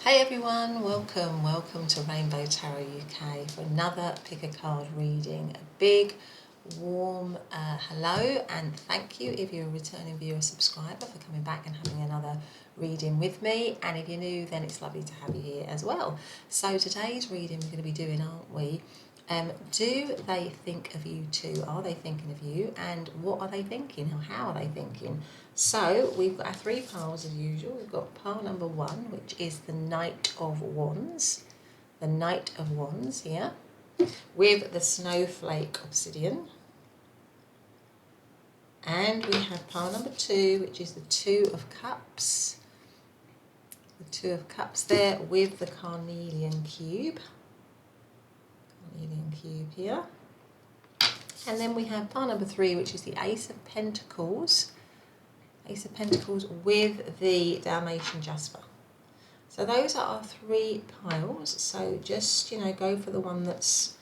Hey everyone, welcome to Rainbow Tarot UK for another pick a card reading. A big warm hello and thank you if you're a returning viewer subscriber for coming back and having another reading with me, and if you're new then it's lovely to have you here as well. So today's reading we're going to be doing, aren't we? Do they think of you too? Are they thinking of you? And what are they thinking? Or how are they thinking? So we've got our three piles as usual. We've got pile number one, which is the Knight of Wands. The Knight of Wands here, with the Snowflake Obsidian. And we have pile number two, which is the Two of Cups. The Two of Cups there with the Carnelian Cube. Carnelian Cube here. And then we have pile number three, which is the Ace of Pentacles. Ace of Pentacles with the Dalmatian Jasper. So those are our three piles. So just, go for the one that's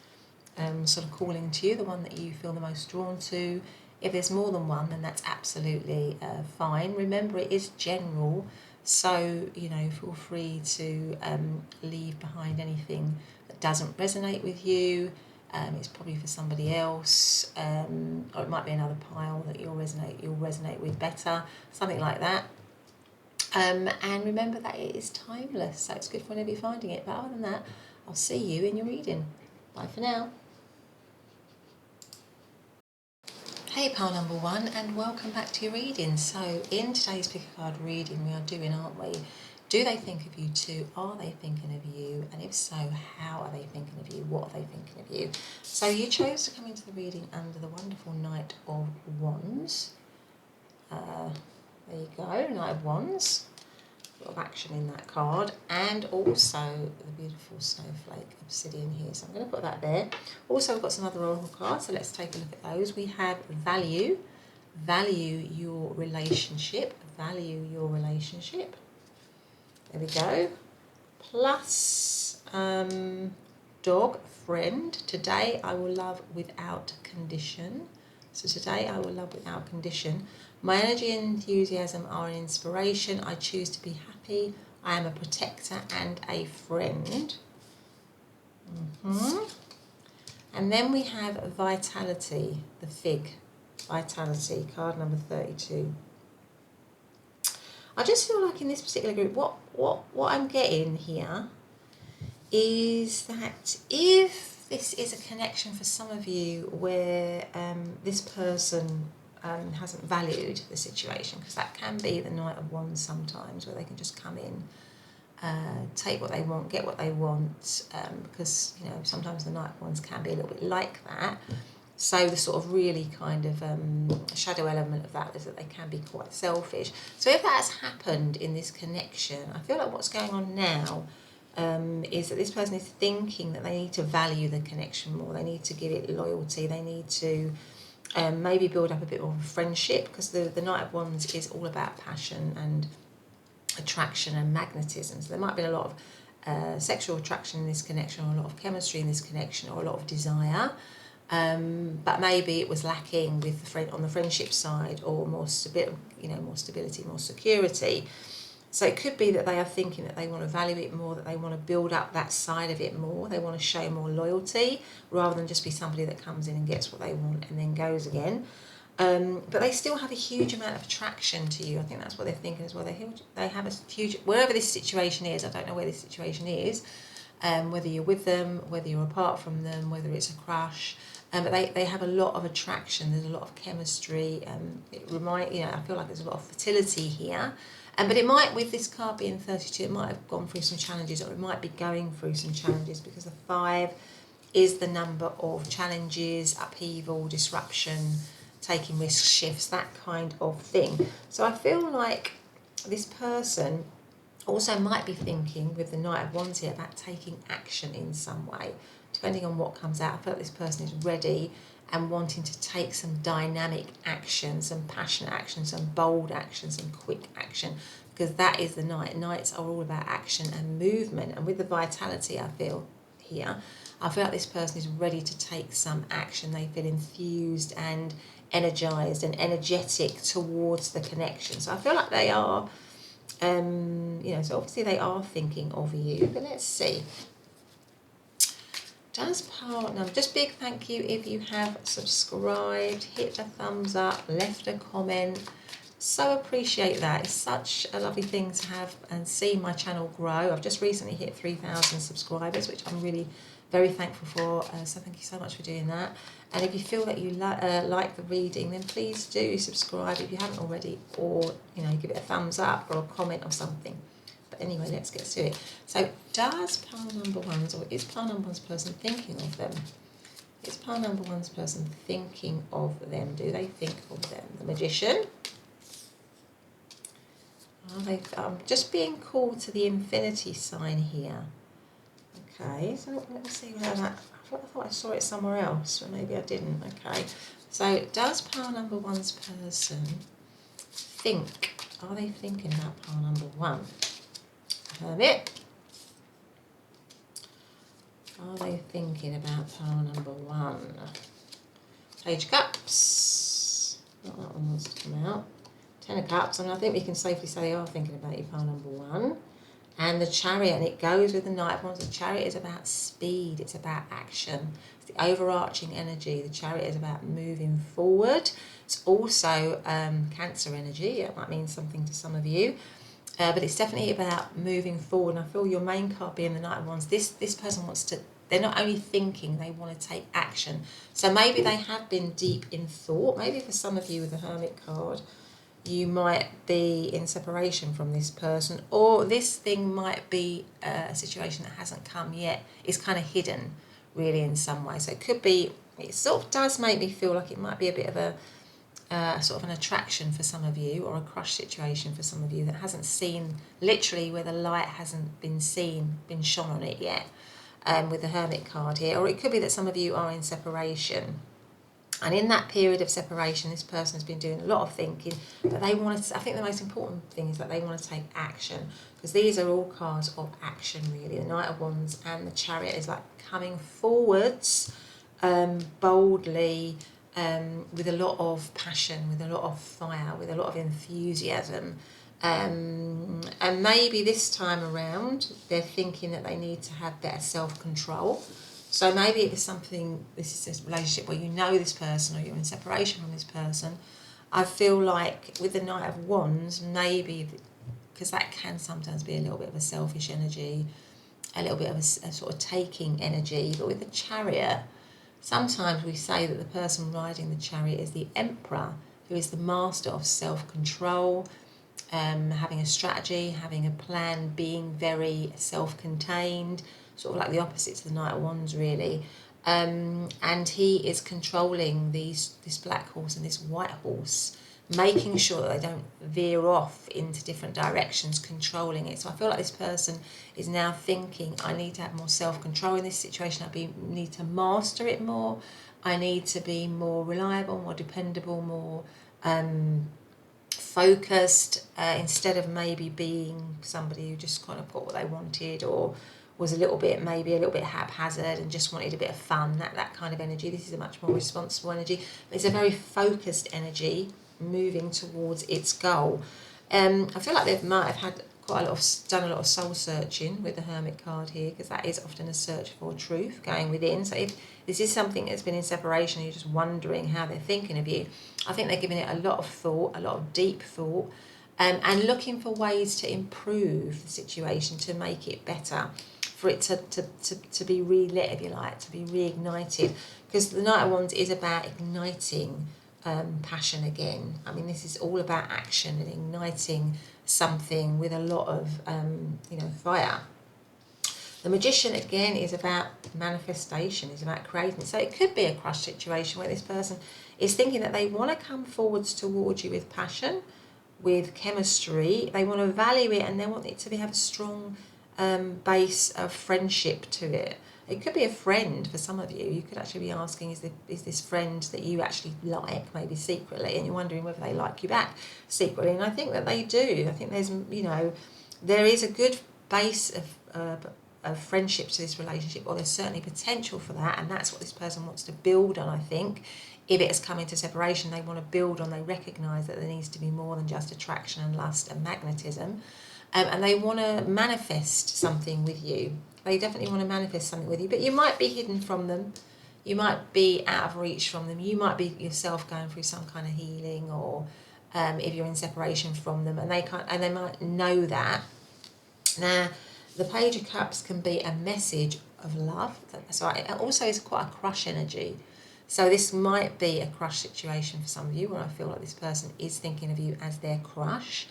sort of calling to you, the one that you feel the most drawn to. If there's more than one, then that's absolutely fine. Remember, it is general. So, feel free to leave behind anything that doesn't resonate with you. It's probably for somebody else, or it might be another pile that you'll resonate with better, something like that. And remember that it is timeless, so it's good for whenever you're finding it. But other than that, I'll see you in your reading. Bye for now. Hey, pile number one, and welcome back to your reading. So in today's pick a card reading we are doing, aren't we? Do they think of you too? Are they thinking of you? And if so, how are they thinking of you? What are they thinking of you? So you chose to come into the reading under the wonderful Knight of Wands. There you go, Knight of Wands. A lot of action in that card. And also the beautiful Snowflake Obsidian here. So I'm going to put that there. Also, we've got some other oracle cards, so let's take a look at those. We have value your relationship. Value your relationship. There we go. Plus dog, friend. Today I will love without condition. So today I will love without condition. My energy and enthusiasm are an inspiration. I choose to be happy. I am a protector and a friend. And then we have vitality, the fig. Vitality, card number 32. I just feel like in this particular group, what I'm getting here is that if this is a connection for some of you where this person hasn't valued the situation, because that can be the Knight of Wands sometimes, where they can just come in, take what they want, get what they want, because sometimes the Knight of Wands can be a little bit like that. So the sort of really kind of shadow element of that is that they can be quite selfish. So if that's happened in this connection, I feel like what's going on now is that this person is thinking that they need to value the connection more. They need to give it loyalty. They need to maybe build up a bit more of a friendship, because the Knight of Wands is all about passion and attraction and magnetism. So there might be a lot of sexual attraction in this connection, or a lot of chemistry in this connection, or a lot of desire. But maybe it was lacking with on the friendship side, or more stability, more security. So it could be that they are thinking that they want to value it more, that they want to build up that side of it more. They want to show more loyalty rather than just be somebody that comes in and gets what they want and then goes again. But they still have a huge amount of attraction to you. I think that's what they're thinking as well. They have a huge, wherever this situation is, I don't know where this situation is, whether you're with them, whether you're apart from them, whether it's a crush. But they have a lot of attraction. There's a lot of chemistry. I feel like there's a lot of fertility here. But it might, with this card being 32, it might have gone through some challenges, or it might be going through some challenges, because the 5 is the number of challenges, upheaval, disruption, taking risks, shifts, that kind of thing. So I feel like this person also might be thinking, with the Knight of Wands here, about taking action in some way. Depending on what comes out, I feel like this person is ready and wanting to take some dynamic action, some passionate action, some bold action, some quick action, because that is the Knight. Knights are all about action and movement. And with the vitality I feel here, I feel like this person is ready to take some action. They feel enthused and energized and energetic towards the connection. So I feel like they are You know, so obviously they are thinking of you, but let's see. Does partner, just big thank you if you have subscribed, hit the thumbs up, left a comment. So appreciate that. It's such a lovely thing to have and see my channel grow. I've just recently hit 3,000 subscribers, which I'm really very thankful for. So thank you so much for doing that. And if you feel that you like the reading, then please do subscribe if you haven't already, or you know, give it a thumbs up or a comment or something. But anyway, let's get to it. So does pile number one's, or is pile number one's person thinking of them? Is pile number one's person thinking of them? Do they think of them? The Magician. Are they, I'm just being called to the infinity sign here. Okay, so let me see where that, I thought I saw it somewhere else, but maybe I didn't. Okay, so does pile number one's person think, are they thinking about pile number one? Hermit. Are they thinking about pile number one? Page of Cups. Not that one wants to come out. Ten of Cups. I mean, I think we can safely say they are thinking about you, pile number one. And the Chariot, and it goes with the Knight of Wands. The Chariot is about speed. It's about action. It's the overarching energy. The Chariot is about moving forward. It's also Cancer energy. It might mean something to some of you. But it's definitely about moving forward. And I feel your main card being the Knight of Wands, this person wants to, they're not only thinking, they want to take action. So maybe they have been deep in thought. Maybe for some of you with the Hermit card, you might be in separation from this person, or this thing might be a situation that hasn't come yet. It's kind of hidden really in some way. So it could be, it sort of does make me feel like it might be a bit of a sort of an attraction for some of you, or a crush situation for some of you that hasn't seen, literally where the light hasn't been seen, been shone on it yet, with the Hermit card here. Or it could be that some of you are in separation. And in that period of separation, this person has been doing a lot of thinking, but they want to, I think the most important thing is that they want to take action, because these are all cards of action really. The Knight of Wands and the Chariot is like coming forwards boldly, with a lot of passion, with a lot of fire, with a lot of enthusiasm. And maybe this time around, they're thinking that they need to have better self-control. So maybe it was something, this is a relationship where you know this person, or you're in separation from this person. I feel like with the Knight of Wands, maybe, because that can sometimes be a little bit of a selfish energy, a little bit of a sort of taking energy. But with the Chariot, sometimes we say that the person riding the Chariot is the Emperor, who is the master of self-control, having a strategy, having a plan, being very self-contained, sort of like the opposite to the Knight of Wands really. And he is controlling this black horse and this white horse, making sure that they don't veer off into different directions, controlling it. So I feel like this person is now thinking, I need to have more self-control in this situation. I need to master it more. I need to be more reliable, more dependable, more focused, instead of maybe being somebody who just kind of put what they wanted, or was maybe a little bit haphazard and just wanted a bit of fun, that kind of energy. This is a much more responsible energy. It's a very focused energy moving towards its goal. I feel like they might have had done a lot of soul searching with the Hermit card here, because that is often a search for truth going within. So if this is something that's been in separation, you're just wondering how they're thinking of you, I think they're giving it a lot of thought, a lot of deep thought, and looking for ways to improve the situation, to make it better, for it to be relit, if you like, to be reignited. Because the Knight of Wands is about igniting passion again. I mean, this is all about action and igniting something with a lot of fire. The Magician again is about manifestation, is about creating. So it could be a crush situation where this person is thinking that they want to come forwards towards you with passion, with chemistry. They want to value it, and they want it to have a strong base of friendship to it. It could be a friend for some of you. You could actually be asking, is this friend that you actually like, maybe secretly, and you're wondering whether they like you back secretly. And I think that they do. I think there's, there is a good base of friendship to this relationship, or there's certainly potential for that, and that's what this person wants to build on, I think. If it has come into separation, they want to build on, they recognise that there needs to be more than just attraction and lust and magnetism. and they want to manifest something with you. They definitely want to manifest something with you, but you might be hidden from them. You might be out of reach from them. You might be yourself going through some kind of healing, or if you're in separation from them, and they might know that. Now, the Page of Cups can be a message of love. That's right. It also is quite a crush energy. So this might be a crush situation for some of you, where I feel like this person is thinking of you as their crush.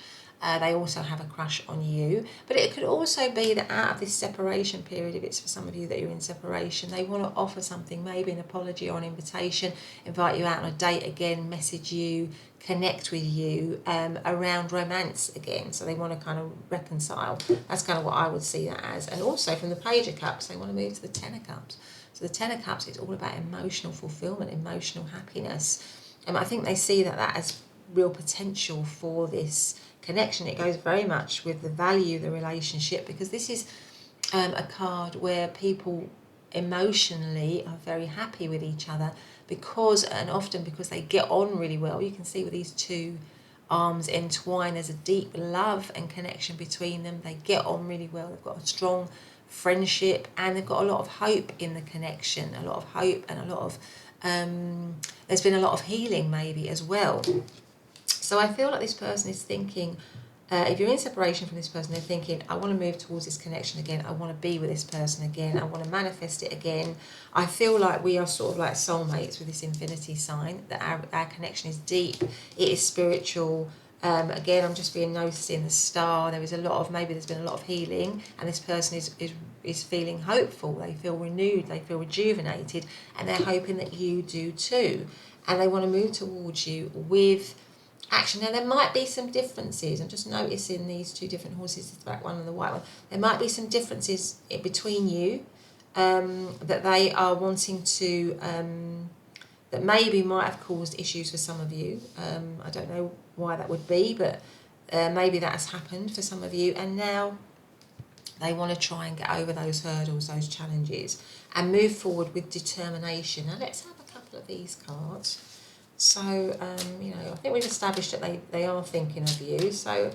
They also have a crush on you. But it could also be that out of this separation period, if it's for some of you that you're in separation, they want to offer something, maybe an apology or an invitation, invite you out on a date again, message you, connect with you around romance again. So they want to kind of reconcile. That's kind of what I would see that as. And also from the Page of Cups, they want to move to the Ten of Cups. So the Ten of Cups is all about emotional fulfillment, emotional happiness. And I think they see that as real potential for this connection. It goes very much with the value of the relationship, because this is a card where people emotionally are very happy with each other, and often because they get on really well. You can see with these two arms entwined, there's a deep love and connection between them. They get on really well. They've got a strong friendship, and they've got a lot of hope in the connection, a lot of hope, and a lot of there's been a lot of healing maybe as well. So I feel like this person is thinking, if you're in separation from this person, they're thinking, I want to move towards this connection again. I want to be with this person again. I want to manifest it again. I feel like we are sort of like soulmates with this infinity sign, that our connection is deep. It is spiritual. Again, I'm just being noticing the star. There is a lot of, maybe there's been a lot of healing, and this person is feeling hopeful. They feel renewed. They feel rejuvenated, and they're hoping that you do too. And they want to move towards you with action. Now, there might be some differences. I'm just noticing these two different horses, the black one and the white one. There might be some differences between you that they are wanting to, that maybe might have caused issues for some of you. I don't know why that would be, but maybe that has happened for some of you. And now they want to try and get over those hurdles, those challenges, and move forward with determination. Now, let's have a couple of these cards. So, I think we've established that they are thinking of you. So,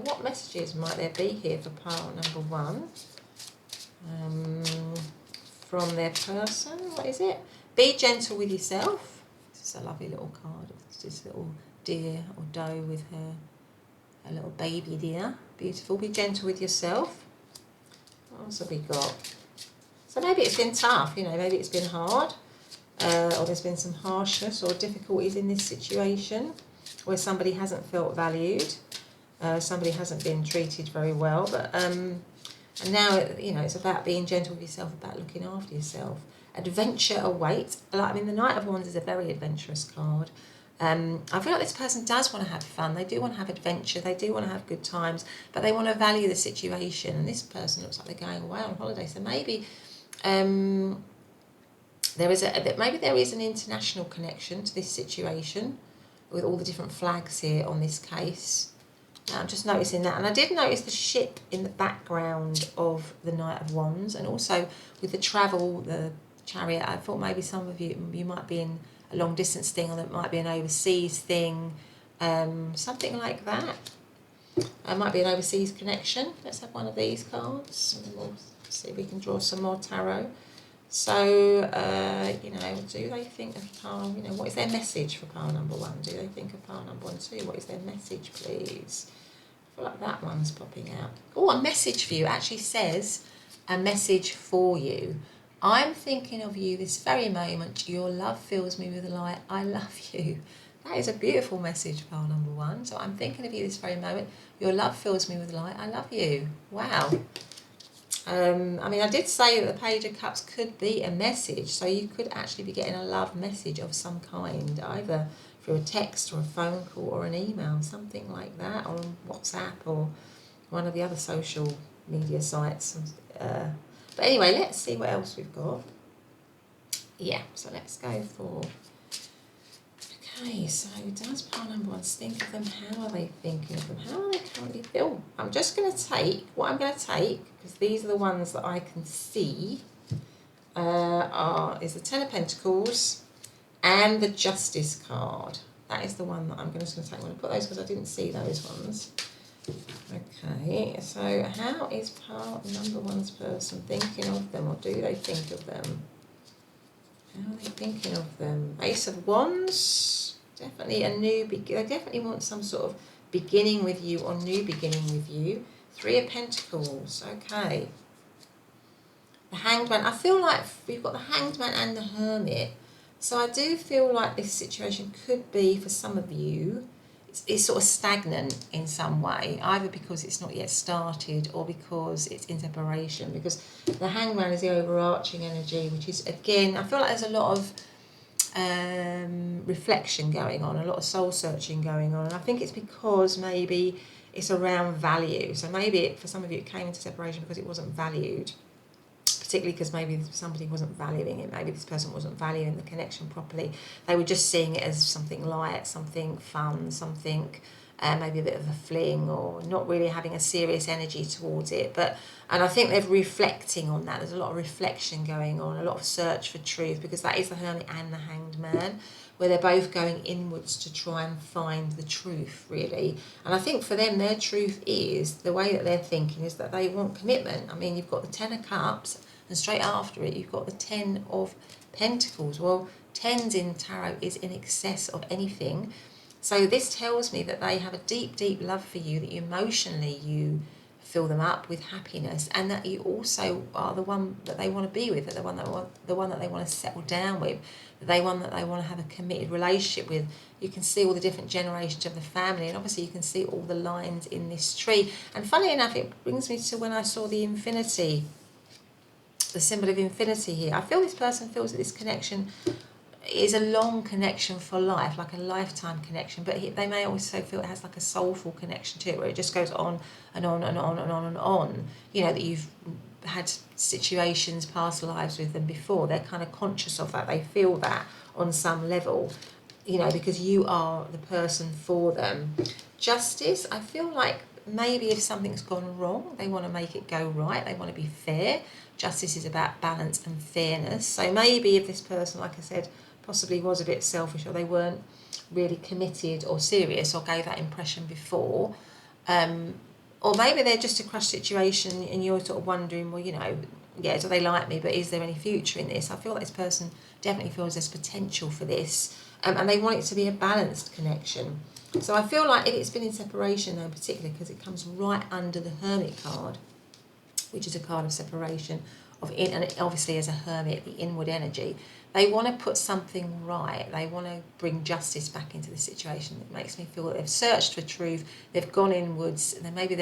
what messages might there be here for pile number one from their person? What is it? Be gentle with yourself. This is a lovely little card. It's this little deer or doe with her little baby deer. Beautiful. Be gentle with yourself. What else have we got? So maybe it's been tough, maybe it's been hard. Or there's been some harshness or difficulties in this situation where somebody hasn't felt valued, somebody hasn't been treated very well, but and now it's about being gentle with yourself, about looking after yourself. Adventure awaits. The Knight of Wands is a very adventurous card. I feel like this person does want to have fun. They do want to have adventure. They do want to have good times, but they want to value the situation. And this person looks like they're going away on holiday, so maybe. Maybe there is an international connection to this situation with all the different flags here on this case. Now, I'm just noticing that. And I did notice the ship in the background of the Knight of Wands, and also with the travel, the chariot. I thought maybe some of you might be in a long distance thing, or that might be an overseas thing, something like that. It might be an overseas connection. Let's have one of these cards, and then we'll see if we can draw some more tarot. So, do they think of pile, what is their message for pile number one? Do they think of pile number one too? What is their message, please? I feel like that one's popping out. Oh, a message for you. It actually says a message for you. I'm thinking of you this very moment. Your love fills me with light. I love you. That is a beautiful message, pile number one. So I'm thinking of you this very moment. Your love fills me with light. I love you. Wow. I did say that the Page of Cups could be a message, so you could actually be getting a love message of some kind, either through a text or a phone call or an email, something like that, or on WhatsApp or one of the other social media sites. But anyway, let's see what else we've got. Yeah, so let's go for... Okay, so does pile number one think of them? How are they thinking of them? How are they currently feel? I'm just going to take, because these are the ones that I can see, is the Ten of Pentacles and the Justice card. That is the one that I'm just going to take. I'm going to put those because I didn't see those ones. Okay, so how is pile number one's person thinking of them, or do they think of them? How are they thinking of them? Ace of Wands, definitely a new they definitely want some sort of beginning with you or new beginning with you. Three of Pentacles, okay. The Hanged Man, I feel like we've got the Hanged Man and the Hermit. So I do feel like this situation could be, for some of you, it's sort of stagnant in some way, either because it's not yet started or because it's in separation, because the Hangman is the overarching energy, which is, again, I feel like there's a lot of reflection going on, a lot of soul searching going on, and I think it's because maybe it's around value. So maybe for some of you it came into separation because it wasn't valued, particularly because maybe somebody wasn't valuing it, maybe this person wasn't valuing the connection properly. They were just seeing it as something light, something fun, something maybe a bit of a fling, or not really having a serious energy towards it. And I think they're reflecting on that. There's a lot of reflection going on, a lot of search for truth, because that is the Hermit and the Hanged Man, where they're both going inwards to try and find the truth, really. And I think for them, their truth is, the way that they're thinking is that they want commitment. I mean, you've got the Ten of Cups, and straight after it, you've got the Ten of Pentacles. Well, tens in tarot is in excess of anything. So this tells me that they have a deep, deep love for you, that emotionally you fill them up with happiness, and that you also are the one that they want to be with, the one that they want to settle down with, the one that they want to have a committed relationship with. You can see all the different generations of the family, and obviously you can see all the lines in this tree. And funnily enough, it brings me to when I saw the infinity, the symbol of infinity here. I feel this person feels that this connection is a long connection for life, like a lifetime connection, but they may also feel it has like a soulful connection to it, where it just goes on and on and on and on and on. You know, that you've had situations, past lives with them before. They're kind of conscious of that. They feel that on some level, you know, because you are the person for them. Justice, I feel like maybe if something's gone wrong, they want to make it go right. They want to be fair. Justice is about balance and fairness. So maybe if this person, like I said, possibly was a bit selfish, or they weren't really committed or serious, or gave that impression before, or maybe they're just a crush situation and you're sort of wondering, well, you know, yeah, do they like me, but is there any future in this? I feel like this person definitely feels there's potential for this, and they want it to be a balanced connection. So I feel like if it's been in separation, though, in particular, because it comes right under the Hermit card, which is a card of separation, and obviously as a hermit, the inward energy, they want to put something right. They want to bring justice back into the situation. It makes me feel that they've searched for truth, they've gone inwards, and then maybe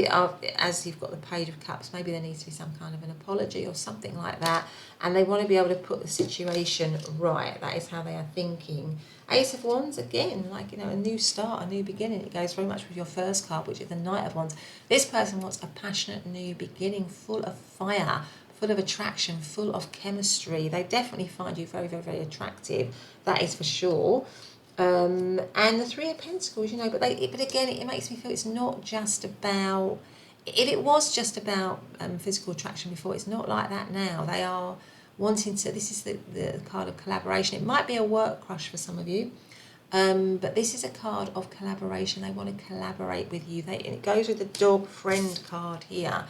as you've got the Page of Cups, maybe there needs to be some kind of an apology or something like that, and they want to be able to put the situation right. That is how they are thinking. Ace of Wands, again, like, you know, a new start, a new beginning. It goes very much with your first card, which is the Knight of Wands. This person wants a passionate new beginning, full of fire, full of attraction, full of chemistry. They definitely find you very, very, very attractive. That is for sure. And the Three of Pentacles, you know, but again, it makes me feel it's not just about, if it was just about physical attraction before, it's not like that now. They are wanting to, this is the card of collaboration. It might be a work crush for some of you, but this is a card of collaboration. They want to collaborate with you. And it goes with the dog friend card here,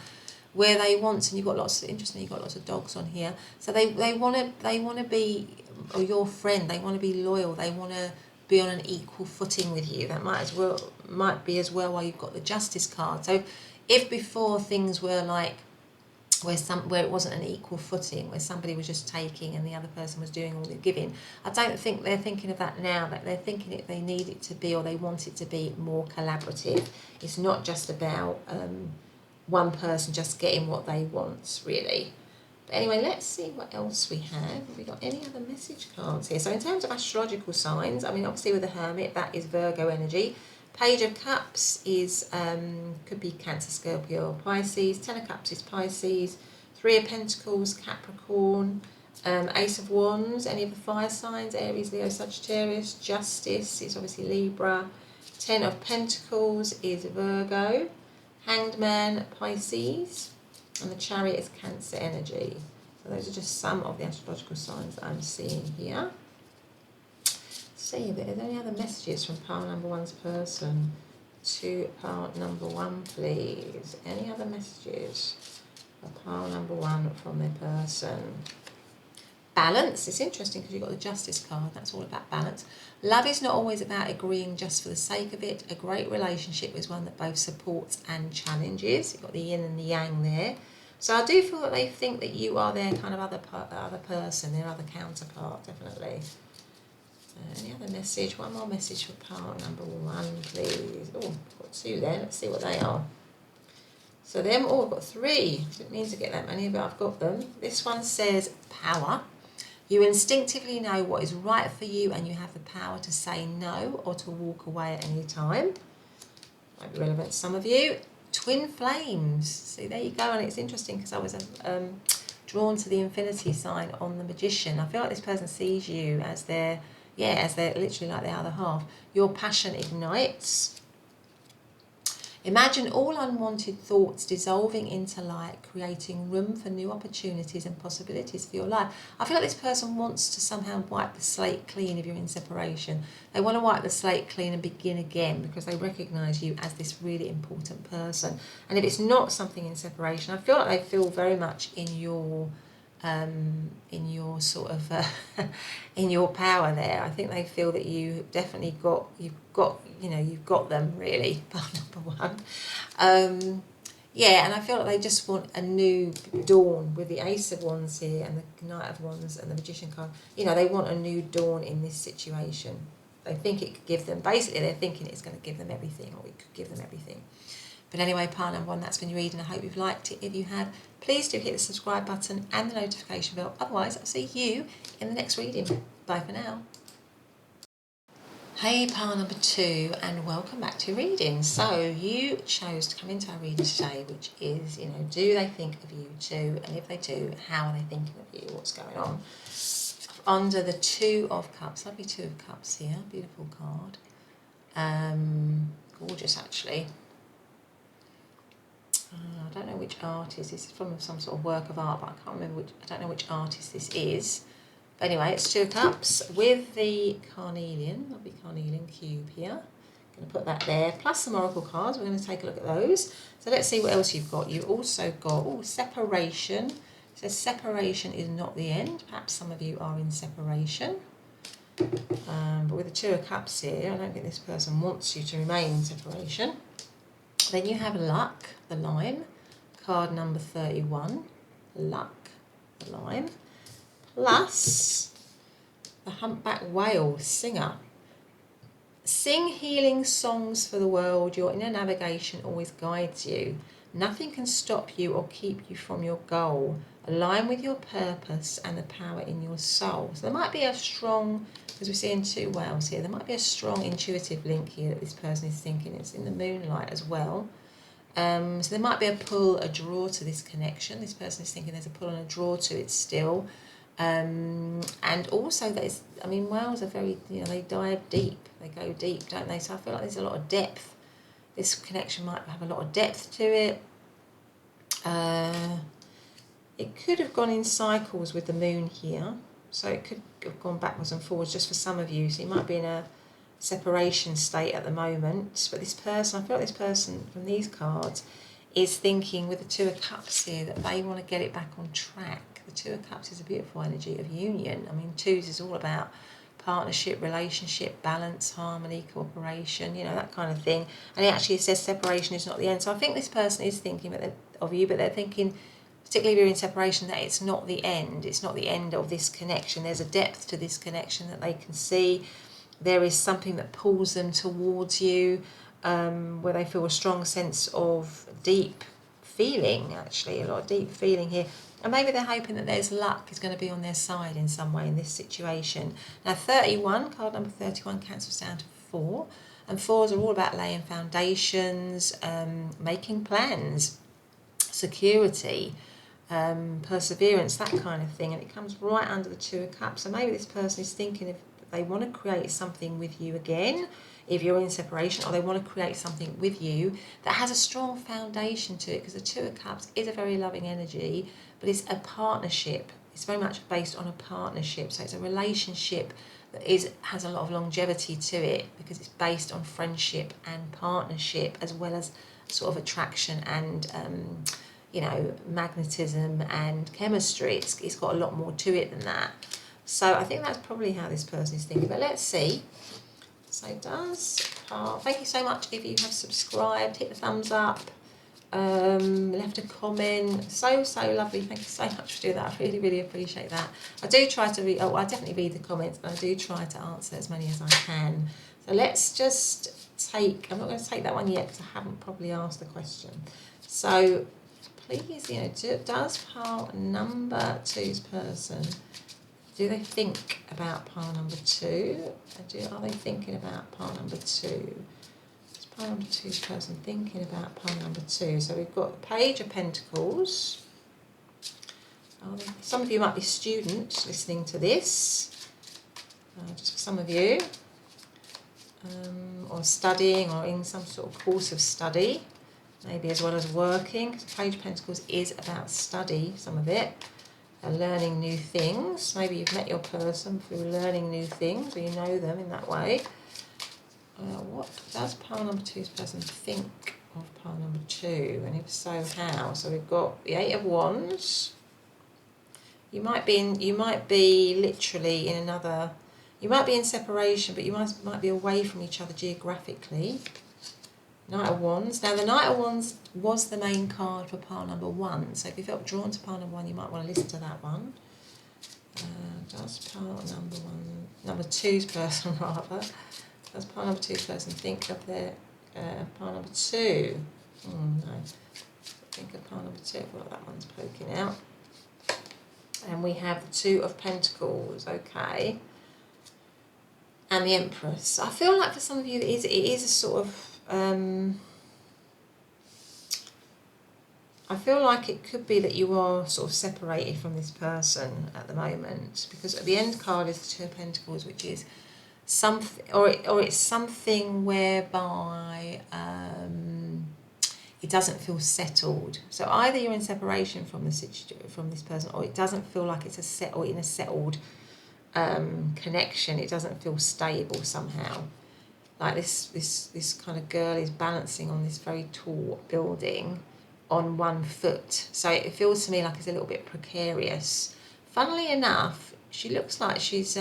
where they want, and you've got lots of, interestingly, you've got lots of dogs on here. So they want to be, or your friend, they want to be loyal. They want to be on an equal footing with you. That might be as well why you've got the Justice card. So if before things were like, where it wasn't an equal footing, where somebody was just taking and the other person was doing all the giving, I don't think they're thinking of that now. That they're thinking it, they need it to be, or they want it to be, more collaborative. It's not just about one person just getting what they want, really. But anyway, let's see what else we have. Have we got any other message cards here? So in terms of astrological signs, I mean, obviously with the Hermit, that is Virgo energy. Page of Cups is, could be Cancer, Scorpio, or Pisces. Ten of Cups is Pisces. Three of Pentacles, Capricorn. Ace of Wands, any of the fire signs, Aries, Leo, Sagittarius. Justice is obviously Libra. Ten of Pentacles is Virgo. Hanged Man, Pisces. And the Chariot is Cancer energy. So those are just some of the astrological signs that I'm seeing here. See, are there any other messages from pile number one's person? to pile number one, please. Any other messages for pile number one from their person? Balance. It's interesting because you've got the Justice card. That's all about balance. Love is not always about agreeing just for the sake of it. A great relationship is one that both supports and challenges. You've got the yin and the yang there. So I do feel that they think that you are their kind of other person, their other counterpart, definitely. Any other message? One more message for part number one, please. Oh, I've got two there. Let's see what they are. So them, oh, I've got three. Didn't mean to get that many, but I've got them. This one says power. You instinctively know what is right for you and you have the power to say no or to walk away at any time. Might be relevant to some of you. Twin flames. See, there you go. And it's interesting because I was drawn to the infinity sign on the Magician. I feel like this person sees you as their, as they're literally like their other half. Your passion ignites. Imagine all unwanted thoughts dissolving into light, creating room for new opportunities and possibilities for your life. I feel like this person wants to somehow wipe the slate clean if you're in separation. They want to wipe the slate clean and begin again because they recognise you as this really important person. And if it's not something in separation, I feel like they feel very much in your sort of in your power there. I think they feel that you definitely you've got them really. Number one, and I feel like they just want a new dawn with the Ace of Wands here and the Knight of Wands and the Magician card. They want a new dawn in this situation. They think it could give them, basically they're thinking it's going to give them everything, or it could give them everything. But anyway, part number one, that's been your reading. I hope you've liked it. If you have, please do hit the subscribe button and the notification bell. Otherwise, I'll see you in the next reading. Bye for now. Hey, pile number two, and welcome back to your reading. So you chose to come into our reading today, which is, do they think of you too? And if they do, how are they thinking of you? What's going on? Under the Two of Cups, lovely Two of Cups here, beautiful card. Gorgeous, actually. I don't know which artist. This is from some sort of work of art, but I can't remember I don't know which artist this is. But anyway, it's Two of Cups with the carnelian, lovely carnelian cube here. I'm going to put that there, plus some oracle cards. We're going to take a look at those. So let's see what else you've got. You've also got, separation. It says separation is not the end. Perhaps some of you are in separation. But with the Two of Cups here, I don't think this person wants you to remain in separation. Then you have luck, the lime, card number 31, luck, the lime, plus the humpback whale, singer. Sing healing songs for the world, your inner navigation always guides you. Nothing can stop you or keep you from your goal. Align with your purpose and the power in your soul. So there might be a strong, because we're seeing two whales here, there might be a strong intuitive link here that this person is thinking. It's in the moonlight as well. So there might be a pull, a draw to this connection. This person is thinking there's a pull and a draw to it still. And also, whales are very, they dive deep. They go deep, don't they? So I feel like there's a lot of depth. This connection might have a lot of depth to it. It could have gone in cycles with the moon here. So it could have gone backwards and forwards just for some of you. So you might be in a separation state at the moment. But this person, I feel like this person from these cards is thinking with the Two of Cups here that they want to get it back on track. The Two of Cups is a beautiful energy of union. Twos is all about partnership, relationship, balance, harmony, cooperation, that kind of thing. And it actually says separation is not the end. So I think this person is thinking of you, but they're thinking, particularly if you're in separation, that it's not the end. It's not the end of this connection. There's a depth to this connection that they can see. There is something that pulls them towards you, where they feel a strong sense of deep feeling, actually, a lot of deep feeling here. And maybe they're hoping that there's luck is going to be on their side in some way in this situation. Now, 31, card number 31, cancels down to 4. And 4s are all about laying foundations, making plans, security, perseverance, that kind of thing. And it comes right under the Two of Cups. So maybe this person is thinking if they want to create something with you again, if you're in separation, or they want to create something with you that has a strong foundation to it, because the Two of Cups is a very loving energy, but it's a partnership. It's very much based on a partnership. So it's a relationship that has a lot of longevity to it, because it's based on friendship and partnership, as well as sort of attraction and you know, magnetism and chemistry. It's got a lot more to it than that. So I think that's probably how this person is thinking. But let's see. So thank you so much if you have subscribed, hit the thumbs up, left a comment. So lovely. Thank you so much for doing that. I really appreciate that. I do try to read, I definitely read the comments, but I do try to answer as many as I can. So let's just take, I'm not going to take that one yet because I haven't probably asked the question. So please, you know, does pile number 2's person, do they think about pile number 2? Are they thinking about pile number 2? Is pile number 2's person thinking about pile number 2? So we've got the Page of Pentacles. Some of you might be students listening to this, just for some of you, or studying or in some sort of course of study, maybe as well as working. Because the Page of Pentacles is about study, some of it. Learning new things. Maybe you've met your person through learning new things, or you know them in that way. What does pile number 2's person think of pile number 2? And if so, how? So we've got the 8 of Wands. You might be literally in another. You might be in separation, but you might be away from each other geographically. Knight of Wands. Now, the Knight of Wands was the main card for pile number 1. So if you felt drawn to pile number 1, you might want to listen to that one. Does pile number 2's person rather, does pile number 2's person think of their pile number 2? No. Think of pile number 2. I feel like that one's poking out. And we have the 2 of Pentacles. Okay. And the Empress. I feel like for some of you it is a sort of I feel like it could be that you are sort of separated from this person at the moment, because the end card is the 2 of Pentacles, which is something, or it's something whereby it doesn't feel settled. So either you're in separation from this person, or it doesn't feel like it's in a settled connection. It doesn't feel stable somehow. Like this kind of girl is balancing on this very tall building on one foot. So it feels to me like it's a little bit precarious. Funnily enough, she looks like she's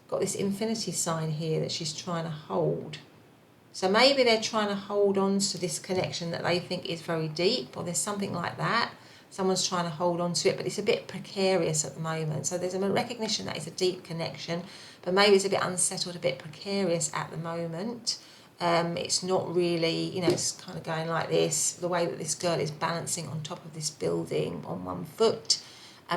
got this infinity sign here that she's trying to hold. So maybe they're trying to hold on to this connection that they think is very deep, or there's something like that. Someone's trying to hold on to it, but it's a bit precarious at the moment. So there's a recognition that it's a deep connection, but maybe it's a bit unsettled, a bit precarious at the moment. It's not really, you know, it's kind of going like this. The way that this girl is balancing on top of this building on one foot.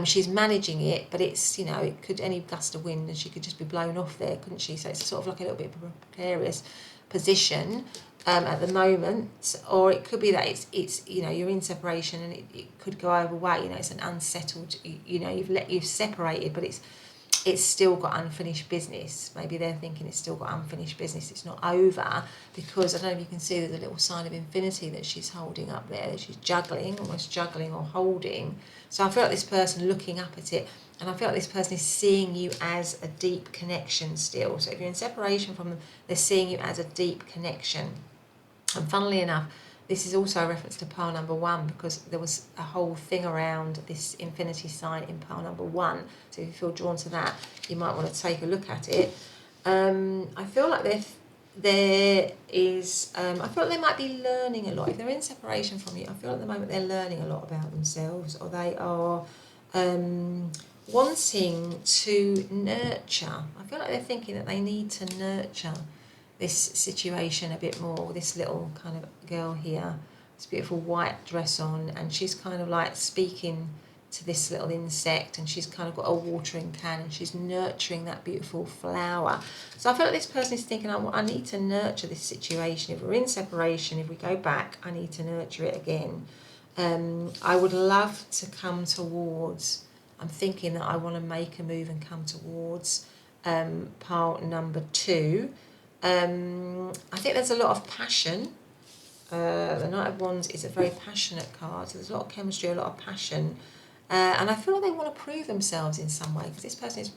She's managing it, but it's, you know, it could, any gust of wind and she could just be blown off there, couldn't she? So it's sort of like a little bit of a precarious position at the moment. Or it could be that it's you know, you're in separation and it could go either way. You know, it's an unsettled, you know, you've separated, but it's still got unfinished business. Maybe they're thinking it's still got unfinished business. It's not over, because I don't know if you can see there's a little sign of infinity that she's holding up there, that she's juggling, almost juggling or holding. So I feel like this person looking up at it, and I feel like this person is seeing you as a deep connection still. So if you're in separation from them, they're seeing you as a deep connection. And funnily enough, this is also a reference to pile number 1, because there was a whole thing around this infinity sign in pile number 1. So if you feel drawn to that, you might want to take a look at it. I feel like there is, I feel like they might be learning a lot. If they're in separation from you, I feel at the moment they're learning a lot about themselves, or they are wanting to nurture. I feel like they're thinking that they need to nurture this situation a bit more. This little kind of girl here, this beautiful white dress on, and she's kind of like speaking to this little insect, and she's kind of got a watering can and she's nurturing that beautiful flower. So I feel like this person is thinking, I need to nurture this situation. If we're in separation, if we go back, I need to nurture it again. I would love to come towards, I'm thinking that I want to make a move and come towards pile number 2. I think there's a lot of passion. The Knight of Wands is a very passionate card, so there's a lot of chemistry, a lot of passion, and I feel like they want to prove themselves in some way, because this person is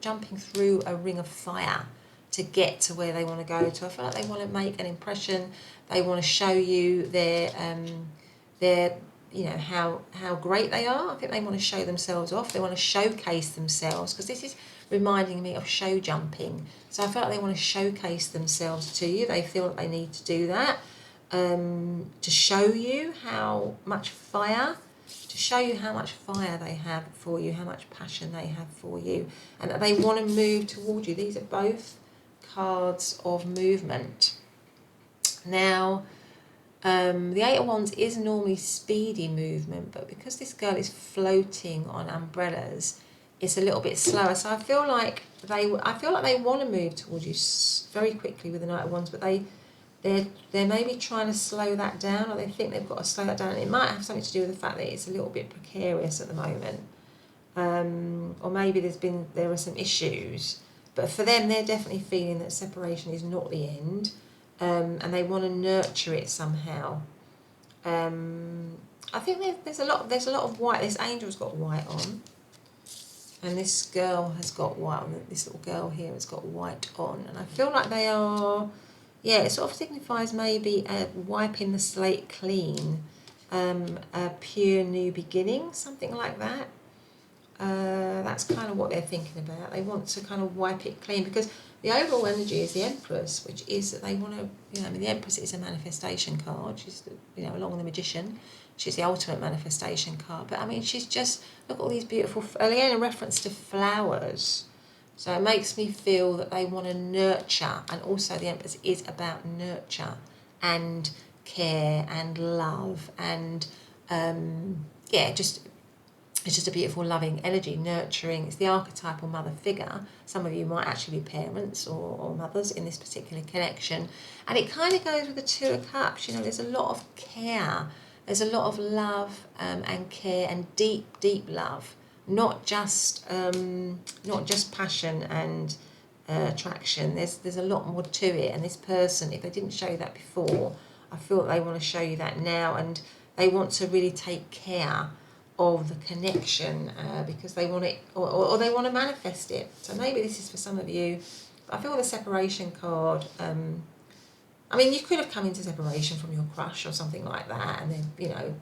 jumping through a ring of fire to get to where they want to go to. I feel like they want to make an impression. They want to show you their you know, how great they are. I think they want to show themselves off. They want to showcase themselves, because this is reminding me of show jumping. So I feel like they want to showcase themselves to you. They feel that they need to do that to show you how much fire, they have for you, how much passion they have for you, and that they want to move toward you. These are both cards of movement. Now, the Eight of Wands is normally speedy movement, but because this girl is floating on umbrellas, it's a little bit slower. So I feel like they want to move towards you very quickly with the Knight of Wands, but they're maybe trying to slow that down, or they think they've got to slow that down. And it might have something to do with the fact that it's a little bit precarious at the moment, or maybe there are some issues. But for them, they're definitely feeling that separation is not the end. And they want to nurture it somehow. I think there's a lot of white. This angel's got white on, and this girl has got white on. This little girl here has got white on, and I feel like they are. Yeah, it sort of signifies maybe wiping the slate clean, a pure new beginning, something like that. That's kind of what they're thinking about. They want to kind of wipe it clean, because the overall energy is the Empress, which is that they want to, you know, I mean, the Empress is a manifestation card. She's, you know, along with the Magician, she's the ultimate manifestation card. But I mean, she's just, look at all these beautiful, again, a reference to flowers. So it makes me feel that they want to nurture, and also the Empress is about nurture and care and love and, yeah, it's just a beautiful, loving energy, nurturing. It's the archetypal mother figure. Some of you might actually be parents or mothers in this particular connection. And it kind of goes with the Two of Cups. You know, there's a lot of care. There's a lot of love and care and deep, deep love. Not just passion and attraction. There's a lot more to it. And this person, if they didn't show you that before, I feel that they want to show you that now. And they want to really take care of the connection, because they want it, or they want to manifest it. So maybe this is for some of you. I feel the separation card, I mean, you could have come into separation from your crush or something like that, and then, you know,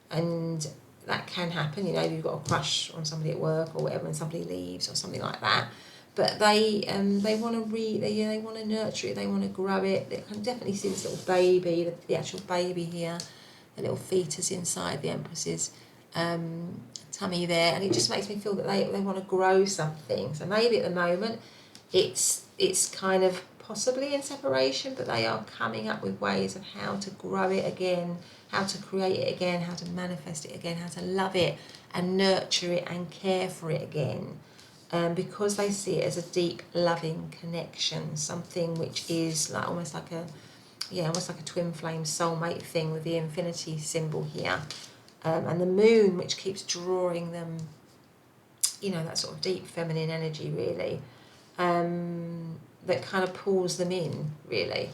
and that can happen. You know, you've got a crush on somebody at work or whatever, and somebody leaves or something like that. But they want to they want to nurture it, they want to grow it. They can definitely see this little baby, the actual baby here. A little fetus inside the Empress's tummy there, and it just makes me feel that they want to grow something. So maybe at the moment it's kind of possibly in separation, but they are coming up with ways of how to grow it again, how to create it again, how to manifest it again, how to love it and nurture it and care for it again, because they see it as a deep, loving connection, something which is like almost like a twin flame soulmate thing with the infinity symbol here, and the moon, which keeps drawing them, you know, that sort of deep feminine energy, really, that kind of pulls them in, really.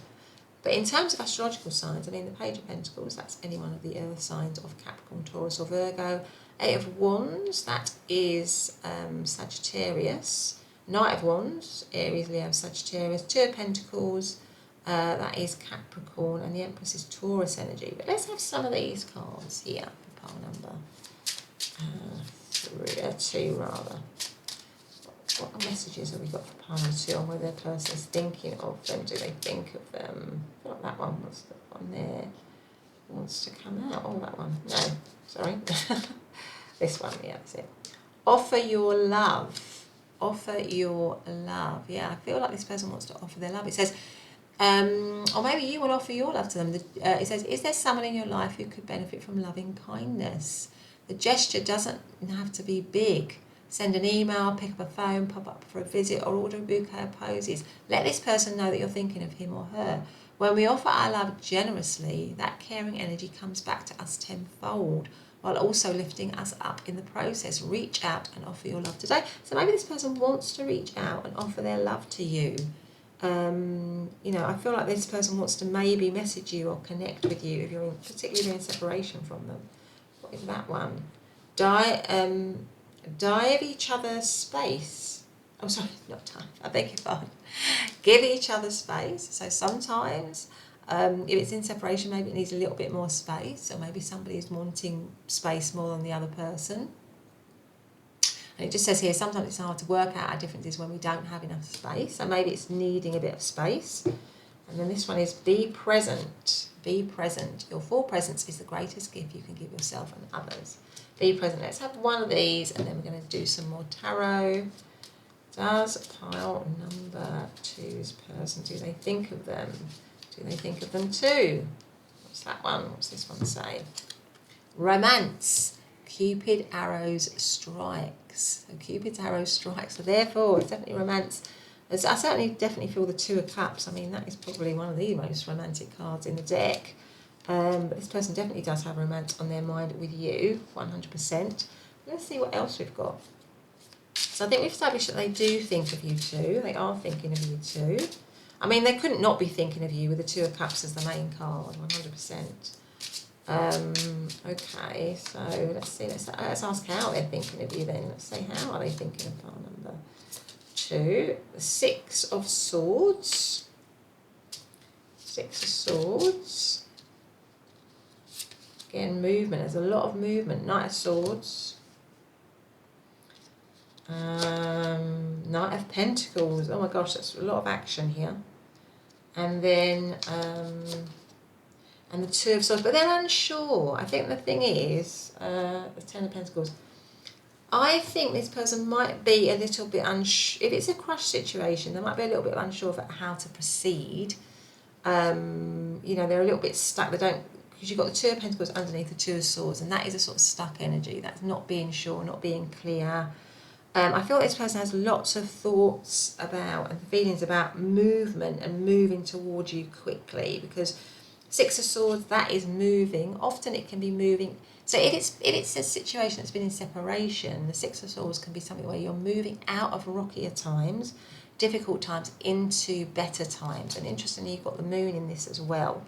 But in terms of astrological signs, I mean, the Page of Pentacles, that's any one of the earth signs of Capricorn, Taurus or Virgo. Eight of Wands, that is Sagittarius. Knight of Wands, Aries, Leo, Sagittarius. Two of Pentacles, that is Capricorn, and the Empress is Taurus energy. But let's have some of these cards here for pile number 2 rather. What messages have we got for pile number 2 on whether the person is thinking of them? Do they think of them? I feel like that one was the one there. Wants to come out. Oh, that one. No, sorry. This one, yeah, that's it. Offer your love. Offer your love. Yeah, I feel like this person wants to offer their love. It says, or maybe you will offer your love to them. It says, is there someone in your life who could benefit from loving kindness? The gesture doesn't have to be big. Send an email, pick up a phone, pop up for a visit, or order a bouquet of posies. Let this person know that you're thinking of him or her. When we offer our love generously, that caring energy comes back to us tenfold, while also lifting us up in the process. Reach out and offer your love today. So maybe this person wants to reach out and offer their love to you. You know, I feel like this person wants to maybe message you or connect with you if you're particularly in separation from them. What is that one? give each other space. Oh, sorry, not time. I beg your pardon. Give each other space. So sometimes, if it's in separation, maybe it needs a little bit more space, or maybe somebody is wanting space more than the other person. And it just says here, sometimes it's hard to work out our differences when we don't have enough space. So maybe it's needing a bit of space. And then this one is be present. Be present. Your full presence is the greatest gift you can give yourself and others. Be present. Let's have one of these, and then we're going to do some more tarot. Does pile number 2's person, do they think of them? Do they think of them too? What's that one? What's this one say? Romance. Cupid arrows strikes. So Cupid's arrow strikes. So therefore, it's definitely romance. I certainly definitely feel the 2 of Cups. I mean, that is probably one of the most romantic cards in the deck. But this person definitely does have romance on their mind with you, 100%. Let's see what else we've got. So I think we've established that they do think of you too. They are thinking of you too. I mean, they couldn't not be thinking of you with the 2 of Cups as the main card, 100%. Okay, so let's see. Let's ask how they're thinking of you then. Let's say, how are they thinking of pile number 2? The 6 of Swords. 6 of Swords. Again, movement. There's a lot of movement. Knight of Swords. Knight of Pentacles. Oh my gosh, that's a lot of action here. And then and the 2 of Swords, but they're unsure. I think the thing is, the 10 of Pentacles, I think this person might be a little bit unsure. If it's a crush situation, they might be a little bit unsure about how to proceed. You know, they're a little bit stuck. They don't, because you've got the 2 of Pentacles underneath the 2 of Swords, and that is a sort of stuck energy. That's not being sure, not being clear. I feel this person has lots of thoughts about and feelings about movement and moving towards you quickly, because 6 of Swords, that is moving. Often it can be moving. So if it's a situation that's been in separation, the 6 of Swords can be something where you're moving out of rockier times, difficult times, into better times. And interestingly, you've got the moon in this as well.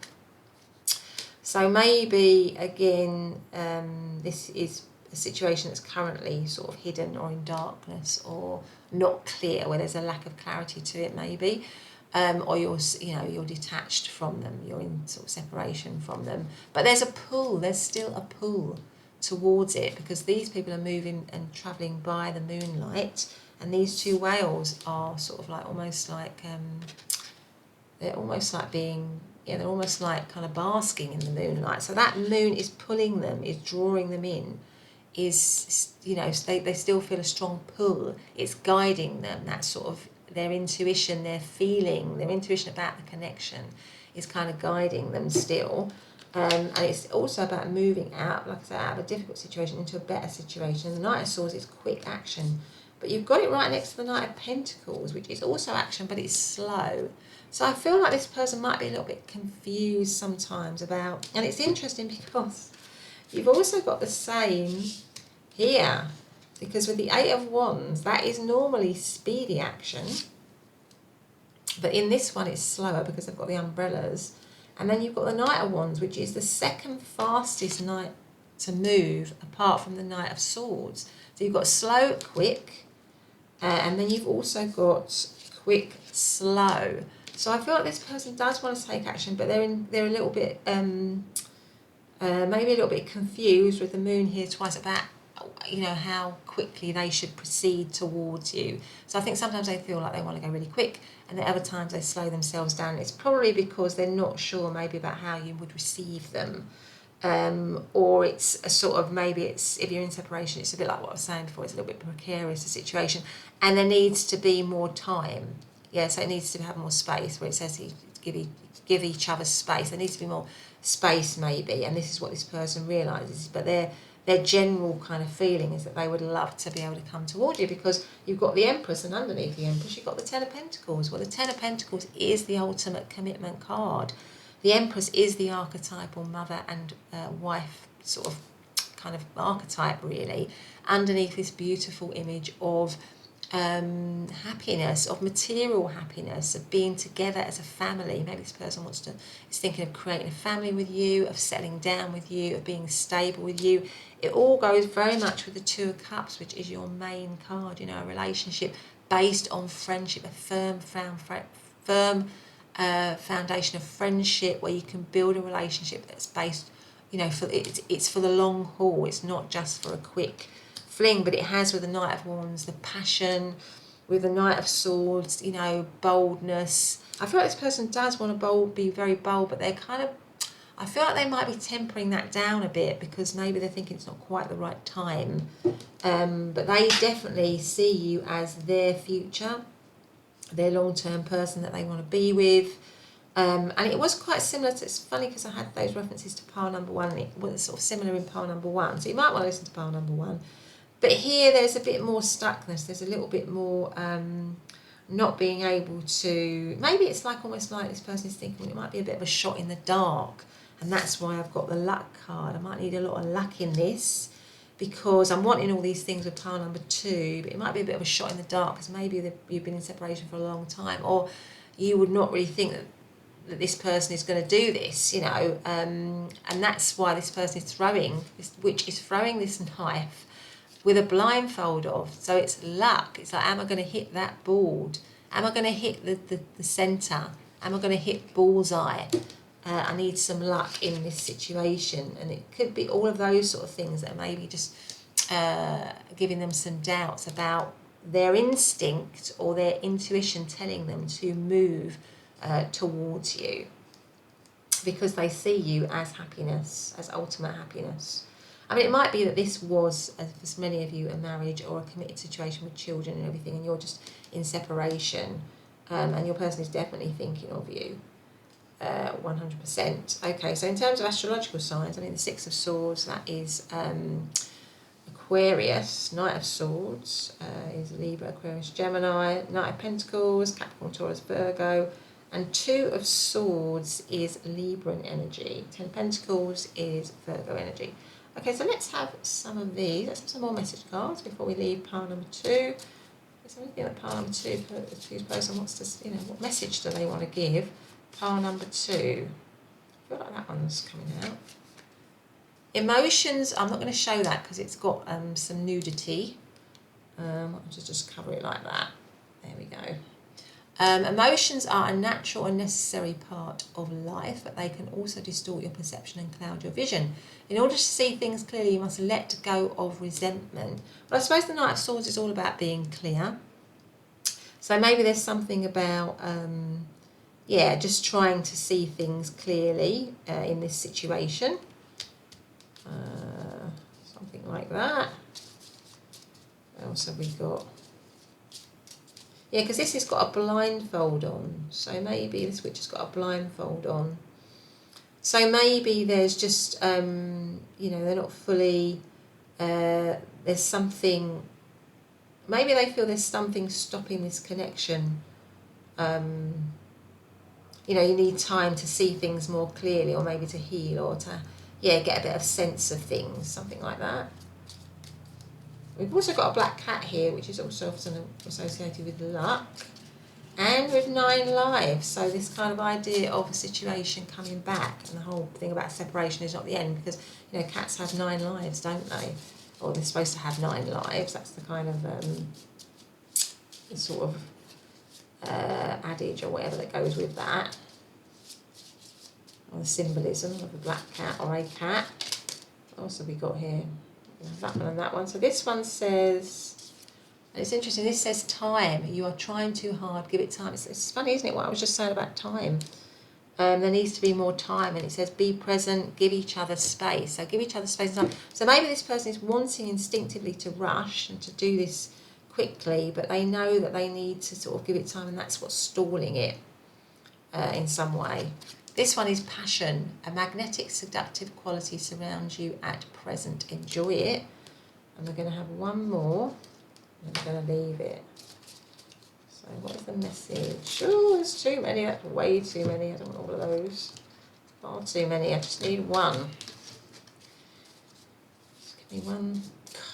So maybe, again, this is a situation that's currently sort of hidden or in darkness or not clear, where there's a lack of clarity to it maybe. Or you're detached from them, you're in sort of separation from them. But there's a pull, there's still a pull towards it, because these people are moving and travelling by the moonlight, and these 2 whales are sort of like almost like, they're almost like being, they're almost like kind of basking in the moonlight. So that moon is pulling them, is drawing them in, is, they still feel a strong pull. It's guiding them, that sort of, their intuition, their feeling, their intuition about the connection is kind of guiding them still. And it's also about moving out, like I said, out of a difficult situation into a better situation. The Knight of Swords is quick action, but you've got it right next to the Knight of Pentacles, which is also action, but it's slow. So I feel like this person might be a little bit confused sometimes about, and it's interesting because you've also got the same here. Because with the 8 of Wands, that is normally speedy action. But in this one, it's slower because they've got the umbrellas. And then you've got the Knight of Wands, which is the second fastest knight to move, apart from the Knight of Swords. So you've got slow, quick, and then you've also got quick, slow. So I feel like this person does want to take action, but they're a little bit, maybe a little bit confused with the moon here twice about, how quickly they should proceed towards you. So I think sometimes they feel like they want to go really quick, and then other times they slow themselves down. It's probably because they're not sure maybe about how you would receive them. Or it's a sort of, maybe it's, if you're in separation, it's a bit like what I was saying before, it's a little bit precarious, the situation, and there needs to be more time. Yeah, so it needs to have more space, where it says give each other space. There needs to be more space maybe, and this is what this person realises. But their general kind of feeling is that they would love to be able to come toward you, because you've got the Empress, and underneath the Empress you've got the 10 of Pentacles. Well, the 10 of Pentacles is the ultimate commitment card. The Empress is the archetypal mother and wife sort of kind of archetype, really, underneath this beautiful image of happiness, of material happiness, of being together as a family. Maybe this person is thinking of creating a family with you, of settling down with you, of being stable with you. It all goes very much with the Two of Cups, which is your main card, a relationship based on friendship, a firm foundation of friendship where you can build a relationship that's based, it's for the long haul. It's not just for a quick fling, but it has with the Knight of Wands, the passion, with the Knight of Swords, boldness. I feel like this person does want to be very bold, but they're I feel like they might be tempering that down a bit because maybe they're thinking it's not quite the right time. But they definitely see you as their future, their long-term person that they want to be with. And it was quite similar to, it's funny because I had those references to pile number one, and it was sort of similar in pile number one. So you might want to listen to pile number one. But here there's a bit more stuckness. There's a little bit more not being able to, maybe it's almost like this person is thinking, well, it might be a bit of a shot in the dark. And that's why I've got the luck card. I might need a lot of luck in this because I'm wanting all these things with pile number two, but it might be a bit of a shot in the dark because maybe you've been in separation for a long time, or you would not really think that this person is going to do this, and that's why this person is throwing this knife with a blindfold off. So it's luck. It's like, am I going to hit that board? Am I going to hit the centre? Am I going to hit bullseye? I need some luck in this situation. And it could be all of those sort of things that are maybe just giving them some doubts about their instinct or their intuition telling them to move towards you because they see you as happiness, as ultimate happiness. I mean, it might be that this was, for many of you, a marriage or a committed situation with children and everything, and you're just in separation, and your person is definitely thinking of you. 100%. Okay, so in terms of astrological signs, I mean, the Six of Swords, that is Aquarius. Knight of Swords is Libra, Aquarius, Gemini. Knight of Pentacles, Capricorn, Taurus, Virgo. And Two of Swords is Libran energy. Ten of Pentacles is Virgo energy. Okay, so let's have some of these. Let's have some more message cards before we leave pile number two. Is there anything that pile number two, whose person wants to, what message do they want to give? Pile number two. I feel like that one's coming out. Emotions, I'm not going to show that because it's got some nudity. I'll just cover it like that. There we go. Emotions are a natural and necessary part of life, but they can also distort your perception and cloud your vision. In order to see things clearly, you must let go of resentment. But I suppose the Knight of Swords is all about being clear. So maybe there's something about, just trying to see things clearly in this situation. Something like that. What else have we got? Yeah, because this has got a blindfold on. So maybe this witch has got a blindfold on. So maybe there's just, they're not fully, there's something, maybe they feel there's something stopping this connection. You need time to see things more clearly, or maybe to heal, or to, get a bit of sense of things, something like that. We've also got a black cat here, which is also often associated with luck, and with 9 lives. So this kind of idea of a situation coming back, and the whole thing about separation is not the end, because cats have 9 lives, don't they? Or they're supposed to have 9 lives. That's the kind of the sort of adage or whatever that goes with that, or the symbolism of a black cat or a cat. What else have we got here? That one and that one. So this one says, and it's interesting, this says time. You are trying too hard, give it time. It's funny, isn't it, what I was just saying about time? There needs to be more time, and it says be present, give each other space. So give each other space and time. So maybe this person is wanting instinctively to rush and to do this quickly, but they know that they need to sort of give it time, and that's what's stalling it in some way. This one is passion. A magnetic, seductive quality surrounds you at present. Enjoy it. And we're going to have one more. And I'm going to leave it. So what is the message? Oh, there's too many. That's way too many. I don't want all of those. Far too many. I just need one. Just give me one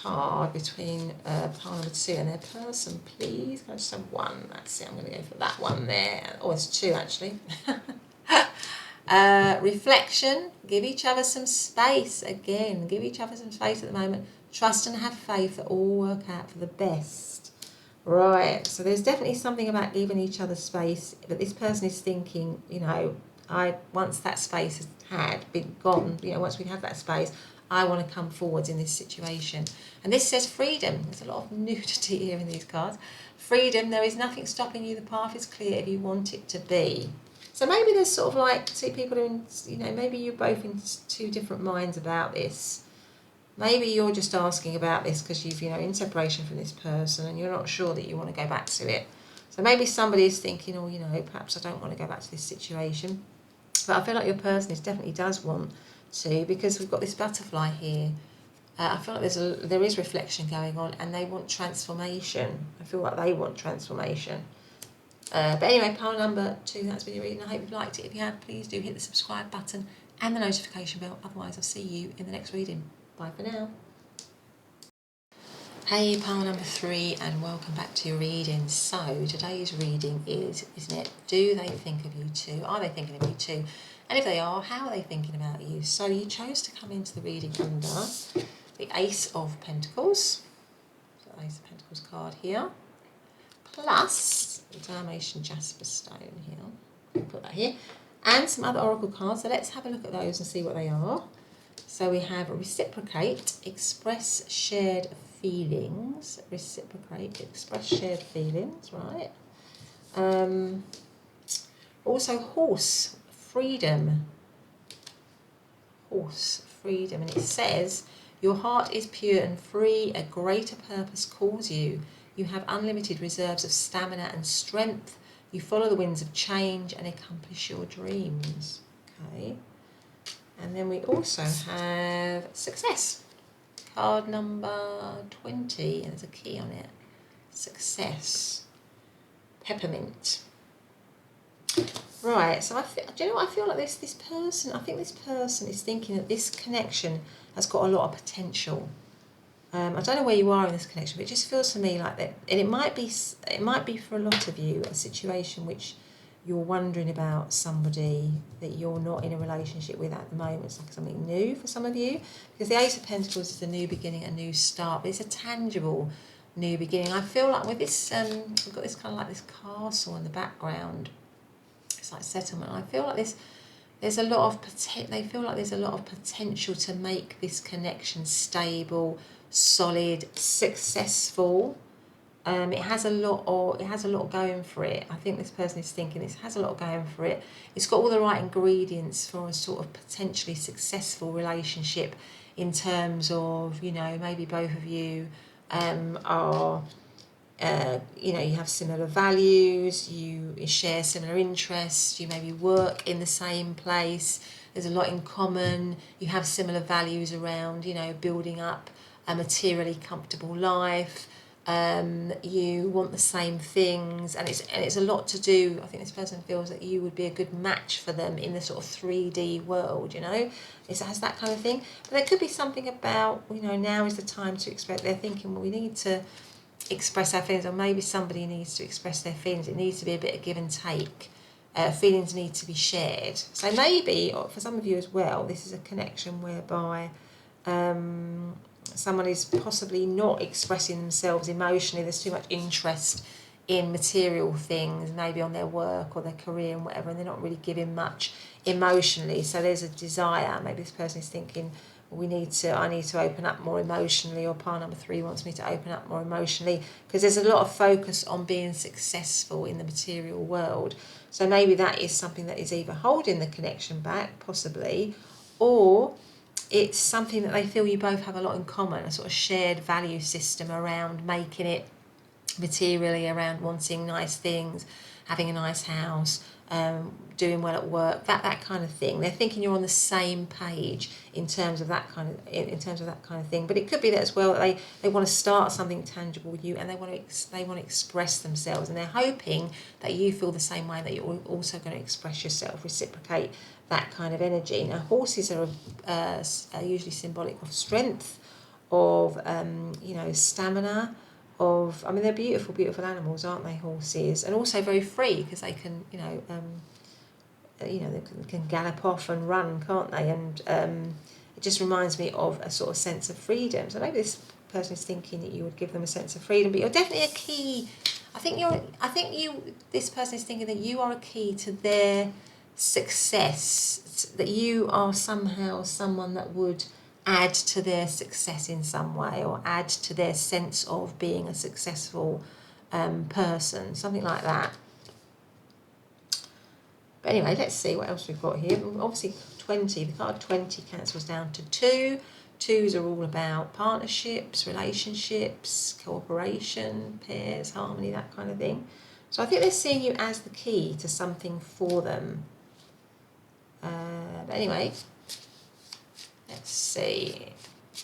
card between pile number 2 and their person, please. Go to 1. That's it. I'm going to go for that one there. Oh, it's 2 actually. Reflection. Give each other some space. Again, give each other some space at the moment. Trust and have faith that all will work out for the best. Right. So there's definitely something about giving each other space. But this person is thinking, you know, once that space has been gone, you know, once we have that space, I want to come forwards in this situation. And this says freedom. There's a lot of nudity here in these cards. Freedom, there is nothing stopping you. The path is clear if you want it to be. So maybe there's sort of like two people who, you know, maybe you're both in 2 different minds about this. Maybe you're just asking about this because you've, you know, in separation from this person and you're not sure that you want to go back to it. So maybe somebody is thinking, oh, you know, perhaps I don't want to go back to this situation. But I feel like your person definitely does want to, because we've got this butterfly here. I feel like there is reflection going on and they want transformation. I feel like they want transformation. But anyway, pile number 2, that's been your reading. I hope you've liked it. If you have, please do hit the subscribe button and the notification bell. Otherwise, I'll see you in the next reading. Bye for now. Hey, pile number 3, and welcome back to your reading. So today's reading is, isn't it, do they think of you too? Are they thinking of you too? And if they are, how are they thinking about you? So you chose to come into the reading under the Ace of Pentacles. So the Ace of Pentacles card here. Plus the Dalmatian Jasper Stone here. I'll put that here. And some other Oracle cards. So let's have a look at those and see what they are. So we have reciprocate, express shared feelings. Reciprocate, express shared feelings, right? Also horse, freedom. Horse, freedom. And it says, your heart is pure and free. A greater purpose calls you. You have unlimited reserves of stamina and strength. You follow the winds of change and accomplish your dreams. Okay. And then we also have success. Card number 20. And there's a key on it. Success. Peppermint. Right, so do you know what I feel like this person, I think this person is thinking that this connection has got a lot of potential. I don't know where you are in this connection, but it just feels to me like that, and it might be for a lot of you a situation which you're wondering about somebody that you're not in a relationship with at the moment. It's like something new for some of you, because the Ace of Pentacles is a new beginning, a new start, but it's a tangible new beginning. I feel like with this, we've got this kind of like this castle in the background. It's like settlement. I feel like there's a lot of they feel like there's a lot of potential to make this connection stable, solid, successful. It has a lot going for it. I think this person is thinking this has a lot going for it. It's got all the right ingredients for a sort of potentially successful relationship, in terms of, you know, maybe both of you are, you know, you have similar values, you share similar interests, you maybe work in the same place, there's a lot in common, you have similar values around, you know, building up a materially comfortable life, you want the same things, and it's a lot to do. I think this person feels that you would be a good match for them in the sort of 3D world, you know, it has that kind of thing. But there could be something about, you know, now is the time to express. They're thinking, well, we need to express our feelings, or maybe somebody needs to express their feelings. It needs to be a bit of give and take. Feelings need to be shared. So maybe, or for some of you as well, this is a connection whereby someone is possibly not expressing themselves emotionally. There's too much interest in material things, maybe on their work or their career and whatever, and they're not really giving much emotionally. So there's a desire. Maybe this person is thinking, I need to open up more emotionally, or pile number 3 wants me to open up more emotionally, because there's a lot of focus on being successful in the material world. So maybe that is something that is either holding the connection back, possibly, or it's something that they feel you both have a lot in common, a sort of shared value system around making it materially, around wanting nice things, having a nice house, doing well at work, that kind of thing. They're thinking you're on the same page in terms of that kind of thing. But it could be that as well, they want to start something tangible with you, and they want to express themselves, and they're hoping that you feel the same way, that you're also going to express yourself, reciprocate that kind of energy. Now, horses are usually symbolic of strength, of, you know, stamina, of, I mean, they're beautiful, beautiful animals, aren't they, horses? And also very free, because they can, you know, they can gallop off and run, can't they? And it just reminds me of a sort of sense of freedom. So maybe this person is thinking that you would give them a sense of freedom, but you're definitely a key. This person is thinking that you are a key to their success, that you are somehow someone that would add to their success in some way, or add to their sense of being a successful person, something like that. But anyway, let's see what else we've got here. Obviously 20, the card 20 cancels down to 2. 2s are all about partnerships, relationships, cooperation, pairs, harmony, that kind of thing. So I think they're seeing you as the key to something for them. But anyway, let's see.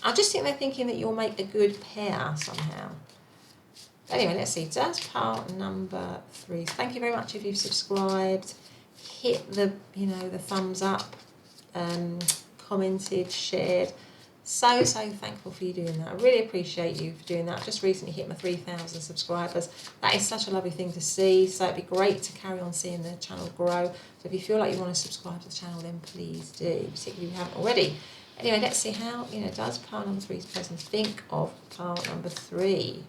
I just think they're thinking that you'll make a good pair somehow. Anyway, let's see. Does pile number 3. Thank you very much if you've subscribed. Hit the, the thumbs up, commented, shared. So thankful for you doing that. I really appreciate you for doing that. I've just recently hit my 3,000 subscribers. That is such a lovely thing to see. So it'd be great to carry on seeing the channel grow. So if you feel like you want to subscribe to the channel, then please do, particularly if you haven't already. Anyway, let's see how, does pile number 3's person think of pile number 3?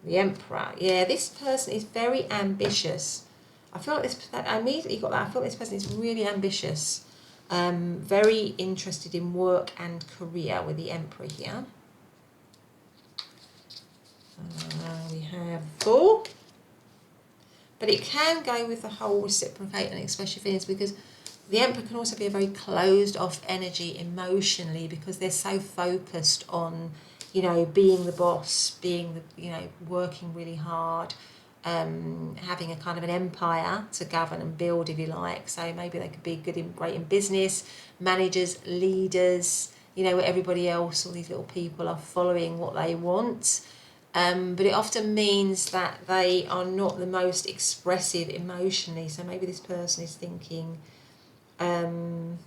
The Emperor. Yeah, this person is very ambitious. I feel like I immediately got that. I feel like this person is really ambitious. Very interested in work and career with the Emperor here. We have 4. But it can go with the whole reciprocate and express your feelings, because the Emperor can also be a very closed off energy emotionally, because they're so focused on, being the boss, being the, working really hard, having a kind of an empire to govern and build, if you like. So maybe they could be great in business, managers, leaders, where everybody else, all these little people are following what they want. But it often means that they are not the most expressive emotionally. So maybe this person is thinking that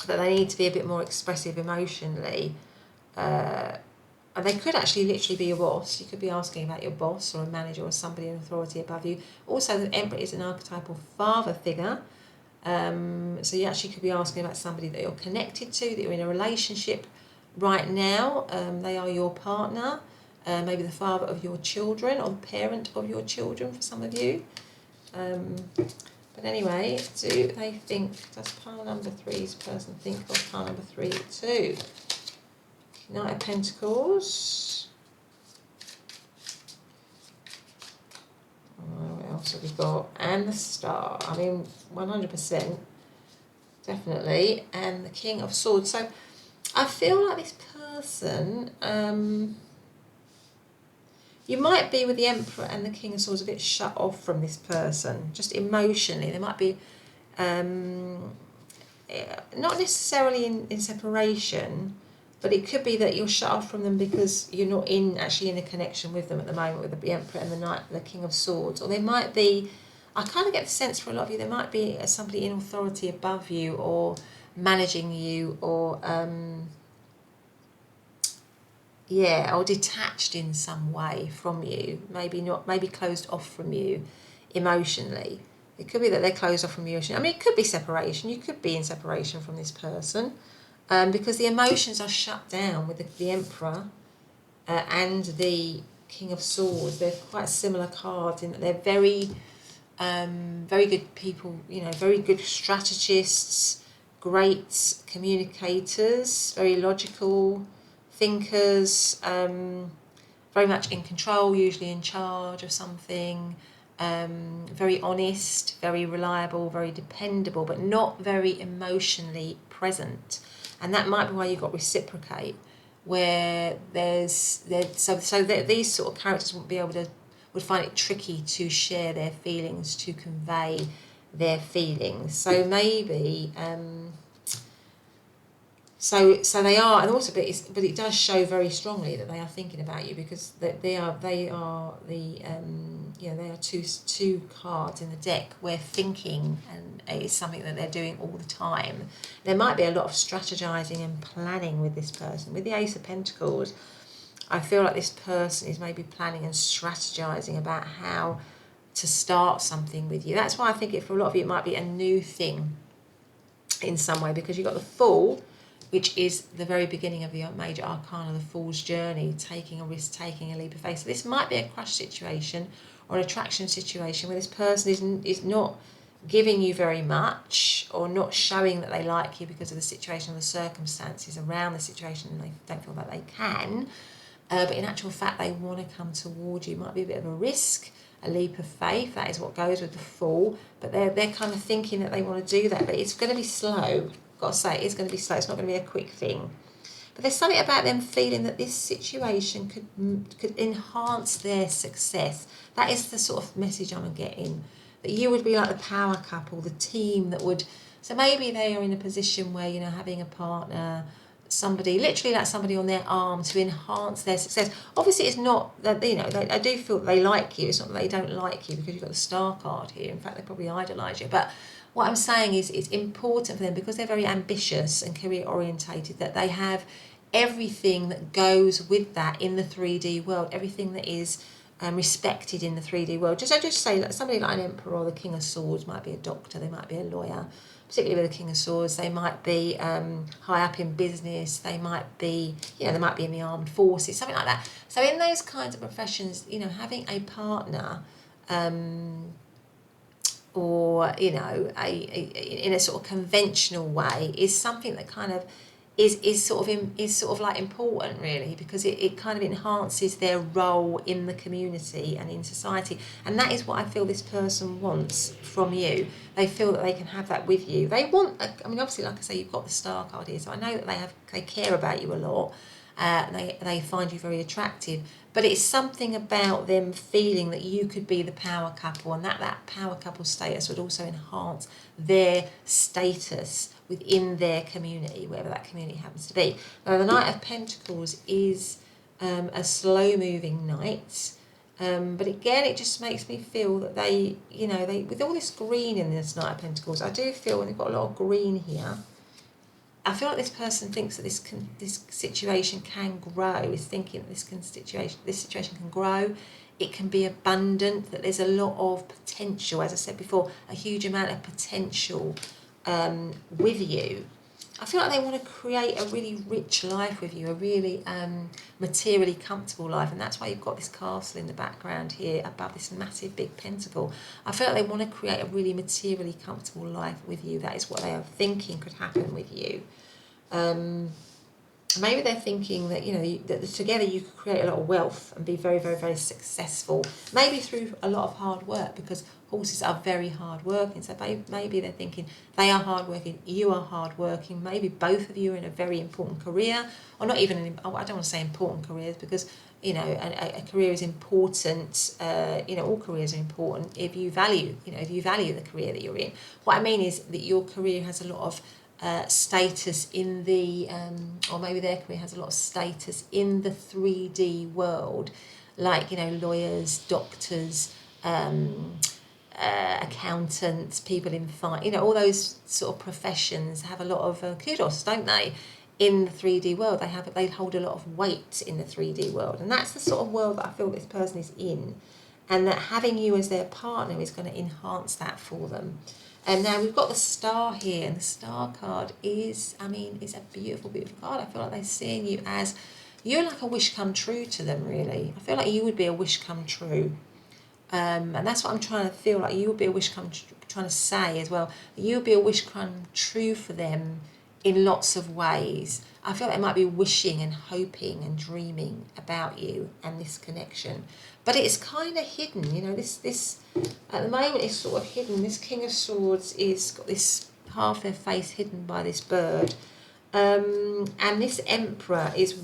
they need to be a bit more expressive emotionally. And they could actually literally be your boss. You could be asking about your boss or a manager or somebody in authority above you. Also, the Emperor is an archetypal father figure. So you actually could be asking about somebody that you're connected to, that you're in a relationship right now. They are your partner, maybe the father of your children or the parent of your children for some of you. But anyway, do they think, does pile number 3's person think of pile number 3 too? Knight of Pentacles. What else have we got? And the Star. I mean, 100%. Definitely. And the King of Swords. So I feel like this person, you might be with the Emperor and the King of Swords a bit shut off from this person, just emotionally. They might be not necessarily in separation, but it could be that you're shut off from them because you're not actually in a connection with them at the moment, with the Emperor and the King of Swords. Or there might be, I kind of get the sense for a lot of you, there might be somebody in authority above you or managing you, or or detached in some way from you. Maybe closed off from you emotionally. It could be that they're closed off from you emotionally. I mean, it could be separation. You could be in separation from this person. Because the emotions are shut down with the Emperor and the King of Swords. They're quite similar cards in that they're very, very good people, very good strategists, great communicators, very logical thinkers, very much in control, usually in charge of something, very honest, very reliable, very dependable, but not very emotionally present. And that might be why you've got reciprocate, where these sort of characters would find it tricky to share their feelings, to convey their feelings. So maybe So they are, and also, but it does show very strongly that they are thinking about you, because they are the they are two cards in the deck where thinking and is something that they're doing all the time. There might be a lot of strategizing and planning with this person. With the Ace of Pentacles, I feel like this person is maybe planning and strategizing about how to start something with you. That's why I think for a lot of you it might be a new thing in some way, because you've got the Fool, which is the very beginning of the major arcana, the Fool's journey, taking a risk, taking a leap of faith. So this might be a crush situation or an attraction situation where this person is not giving you very much, or not showing that they like you because of the situation or the circumstances around the situation, and they don't feel that they can. But in actual fact, they want to come toward you. It might be a bit of a risk, a leap of faith. That is what goes with the Fool. But they're kind of thinking that they want to do that. But it's going to be slow. Got to say, it's going to be slow. It's not going to be a quick thing. But there's something about them feeling that this situation could enhance their success. That is the sort of message I'm getting. That you would be like the power couple, the team that would... So maybe they are in a position where, having a partner, somebody, literally like somebody on their arm to enhance their success. Obviously, it's not that, I do feel that they like you. It's not that they don't like you, because you've got the Star card here. In fact, they probably idolise you. But what I'm saying is it's important for them, because they're very ambitious and career orientated, that they have everything that goes with that in the 3D world, everything that is respected in the 3D world. I just say that somebody like an Emperor or the King of Swords might be a doctor, they might be a lawyer, particularly with the King of Swords. They might be high up in business, they might be, they might be in the armed forces, something like that. So in those kinds of professions, having a partner, or in a sort of conventional way, is something that kind of is sort of like important, really, because it kind of enhances their role in the community and in society. And that is what I feel this person wants from you. They feel that they can have that with you. They want, obviously, like I say, you've got the Star card here, so I know that they care about you a lot. They find you very attractive, but it's something about them feeling that you could be the power couple, and that power couple status would also enhance their status within their community, wherever that community happens to be. Now, the Knight of Pentacles is a slow-moving knight, but again, it just makes me feel that they, with all this green in this Knight of Pentacles, I do feel, when they've got a lot of green here, I feel like this person thinks that this situation can grow. Is thinking that this situation can grow. It can be abundant. That there's a lot of potential. As I said before, a huge amount of potential with you. I feel like they want to create a really rich life with you, a really materially comfortable life, and that's why you've got this castle in the background here above this massive big pentacle. I feel like they want to create a really materially comfortable life with you. That is what they are thinking could happen with you. Maybe they're thinking that, that together you could create a lot of wealth and be very, very, very successful. Maybe through a lot of hard work, because horses are very hard working. So maybe they're thinking they are hard working, you are hard working. Maybe both of you are in a very important career, or not even, I don't want to say important careers, because, a career is important. All careers are important if you value, the career that you're in. What I mean is that your career has a lot of status in the, or maybe their career has a lot of status in the 3D world, like, lawyers, doctors, accountants, people in all those sort of professions have a lot of kudos, don't they? In the 3D world, they hold a lot of weight in the 3D world, and that's the sort of world that I feel this person is in, and that having you as their partner is going to enhance that for them. And now we've got the Star here, and the Star card is, it's a beautiful, beautiful card. I feel like they're seeing you as, you're like a wish come true to them, really. I feel like you would be a wish come true. And that's what I'm trying to feel like. You would be a wish come true, trying to say as well. You would be a wish come true for them in lots of ways. I feel like they might be wishing and hoping and dreaming about you and this connection. But it's kind of hidden, this at the moment it's sort of hidden. This King of Swords is got this half their face hidden by this bird. And this Emperor is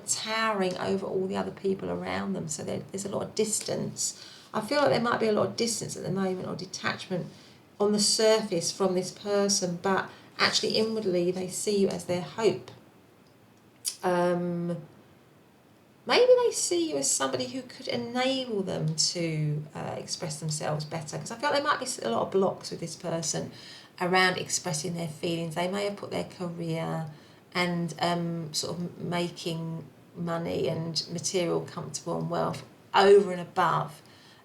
towering over all the other people around them. So there's a lot of distance. I feel like there might be a lot of distance at the moment, or detachment on the surface from this person, but actually inwardly they see you as their hope. maybe they see you as somebody who could enable them to express themselves better, because I feel like there might be a lot of blocks with this person around expressing their feelings. They may have put their career and sort of making money and material comfortable and wealth over and above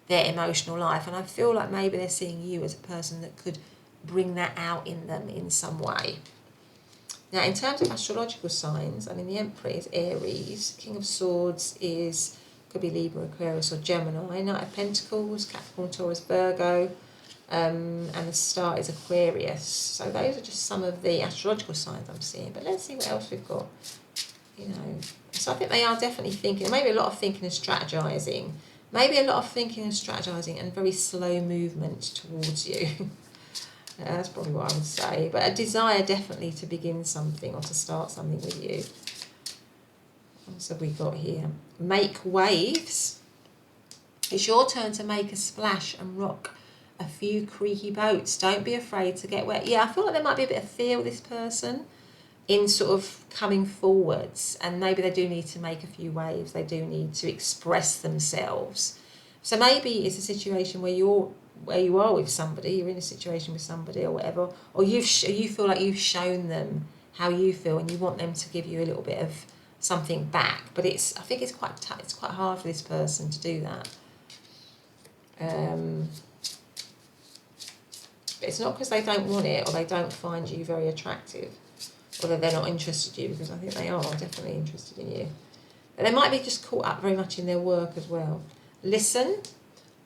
their emotional life, and I feel like maybe they're seeing you as a person that could bring that out in them in some way. Now, in terms of astrological signs, I mean, the Emperor is Aries, King of Swords could be Libra, Aquarius or Gemini, Knight of Pentacles, Capricorn, Taurus, Virgo, and the star is Aquarius. So those are just some of the astrological signs I'm seeing, but let's see what else we've got, you know. So I think they are definitely thinking, maybe a lot of thinking and strategizing, maybe a lot of thinking and strategizing and very slow movement towards you. That's probably what I would say, but a desire definitely to begin something or to start something with you. What else have we got here? Make waves. It's your turn to make a splash and rock a few creaky boats. Don't be afraid to get wet. Yeah, I feel like there might be a bit of fear with this person in sort of coming forwards, and maybe they do need to make a few waves. They do need to express themselves. So maybe it's a situation where you are with somebody, you're in a situation with somebody or whatever, or you feel like you've shown them how you feel and you want them to give you a little bit of something back. But I think it's quite hard for this person to do that. But it's not because they don't want it or they don't find you very attractive, or that they're not interested in you, because I think they are definitely interested in you. But they might be just caught up very much in their work as well. Listen.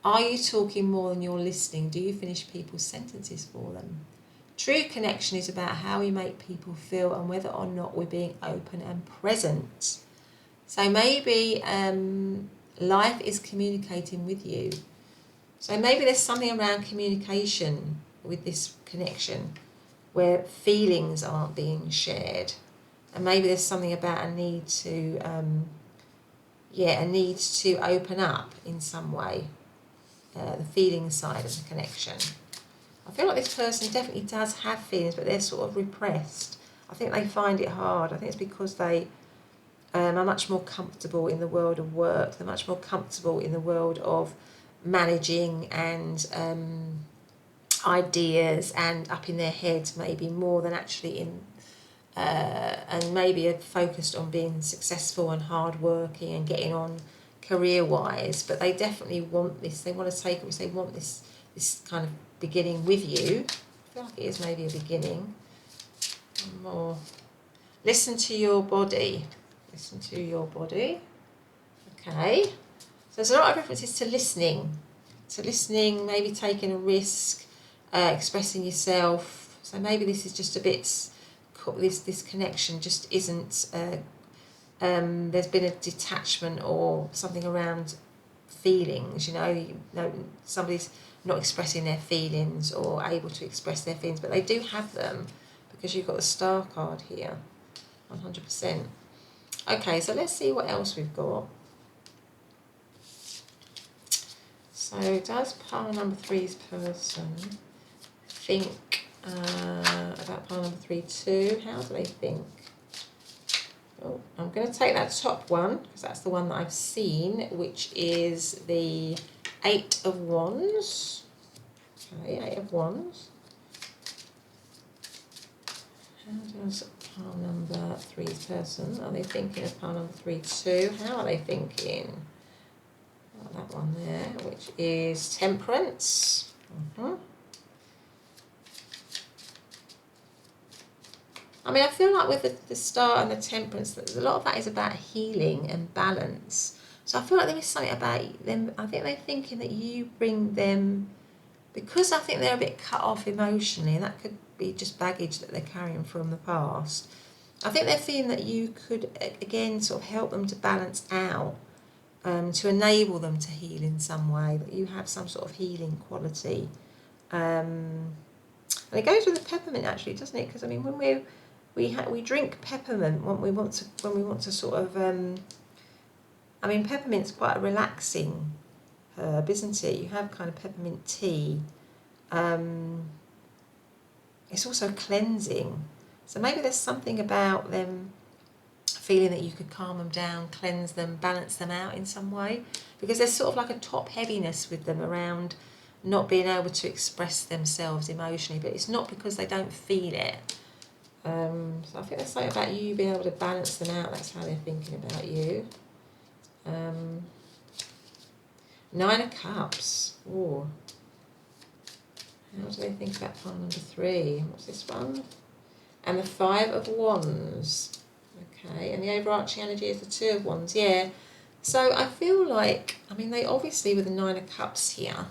Are you talking more than you're listening? Do you finish people's sentences for them? True connection is about how we make people feel and whether or not we're being open and present. So maybe life is communicating with you. So maybe there's something around communication with this connection where feelings aren't being shared. And maybe there's something about a need to open up in some way. The feeling side of the connection. I feel like this person definitely does have feelings, but they're sort of repressed. I think they find it hard. I think it's because they are much more comfortable in the world of work. They're much more comfortable in the world of managing and ideas and up in their heads, maybe more than actually in and maybe are focused on being successful and hardworking and getting on career-wise, but they definitely want this. They want to take it. They want this kind of beginning with you. I feel like it is maybe a beginning. One more. Listen to your body. Listen to your body. Okay. So there's a lot of references to listening. So listening, maybe taking a risk, expressing yourself. So maybe this is just a bit. This connection just isn't. There's been a detachment or something around feelings, you know, somebody's not expressing their feelings or able to express their feelings, but they do have them because you've got the Star card here, 100%. Okay, so let's see what else we've got. So does pile number 3's person think about pile number 3 too? How do they think? Oh, I'm going to take that top one because that's the one that I've seen, which is the 8 of Wands. Okay, 8 of Wands. How does pile number 3's person? Are they thinking of pile number 3 too? How are they thinking? Oh, that one there, which is Temperance. I mean, I feel like with the Star and the Temperance, a lot of that is about healing and balance. So I feel like there is something about them. I think they're thinking that you bring them, because I think they're a bit cut off emotionally, and that could be just baggage that they're carrying from the past. I think they're feeling that you could, again, sort of help them to balance out, to enable them to heal in some way, that you have some sort of healing quality. And it goes with the peppermint, actually, doesn't it? Because, I mean, when we drink peppermint when we want to sort of I mean, peppermint's quite a relaxing herb, isn't it? You have kind of peppermint tea. It's also cleansing, so maybe there's something about them feeling that you could calm them down, cleanse them, balance them out in some way, because there's sort of like a top heaviness with them around not being able to express themselves emotionally, but it's not because they don't feel it. So I think that's something about you being able to balance them out. That's how they're thinking about you. 9 of Cups. Ooh. How do they think about pile number 3? What's this one? And the 5 of Wands. Okay, and the overarching energy is the 2 of Wands. Yeah. So I feel like, I mean, they obviously, with the 9 of Cups here,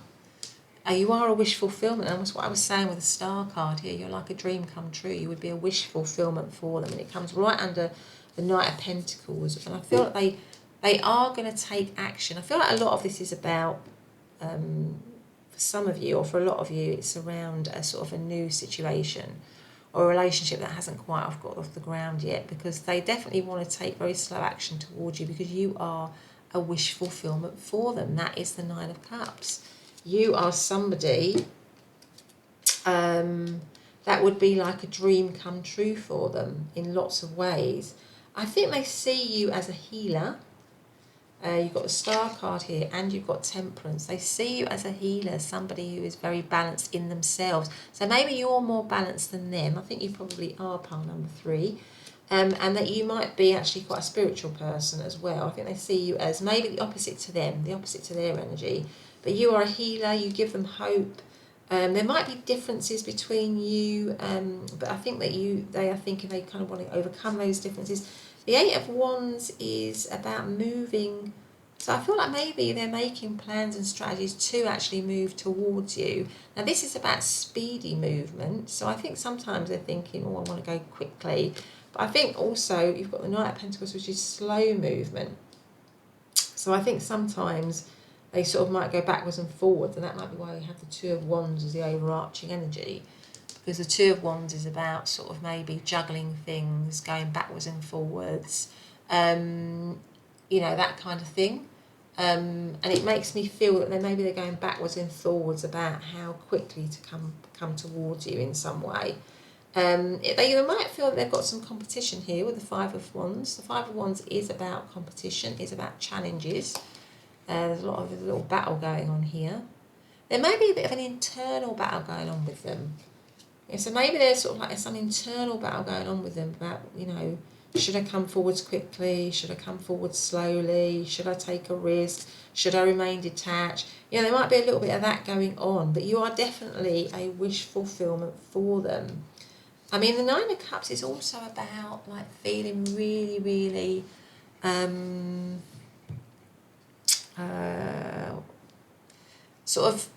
you are a wish fulfillment. And that's what I was saying with the Star card here. You're like a dream come true. You would be a wish fulfillment for them. And it comes right under the Knight of Pentacles. And I feel like they are going to take action. I feel like a lot of this is about, for some of you, or for a lot of you, it's around a sort of a new situation or a relationship that hasn't quite got off the ground yet, because they definitely want to take very slow action towards you, because you are a wish fulfillment for them. That is the 9 of Cups. You are somebody that would be like a dream come true for them in lots of ways. I think they see you as a healer. You've got the Star card here, and you've got Temperance. They see you as a healer, somebody who is very balanced in themselves. So maybe you're more balanced than them. I think you probably are pile number 3. And that you might be actually quite a spiritual person as well. I think they see you as maybe the opposite to them, the opposite to their energy. But you are a healer, you give them hope. There might be differences between you, but I think that they are thinking they kind of want to overcome those differences. The 8 of Wands is about moving. So I feel like maybe they're making plans and strategies to actually move towards you. Now this is about speedy movement. So I think sometimes they're thinking, oh, I want to go quickly. But I think also you've got the Knight of Pentacles, which is slow movement. So I think sometimes they sort of might go backwards and forwards, and that might be why you have the 2 of Wands as the overarching energy. Because the 2 of Wands is about sort of maybe juggling things, going backwards and forwards, you know, that kind of thing. And it makes me feel that maybe they're going backwards and forwards about how quickly to come towards you in some way. They might feel that they've got some competition here with the 5 of Wands. The 5 of Wands is about competition, is about challenges. There's a little battle going on here. There may be a bit of an internal battle going on with them. Yeah, so maybe there's sort of like some internal battle going on with them about, you know, should I come forwards quickly? Should I come forward slowly? Should I take a risk? Should I remain detached? You know, there might be a little bit of that going on, but you are definitely a wish fulfillment for them. I mean, the 9 of Cups is also about like feeling really, really sort of,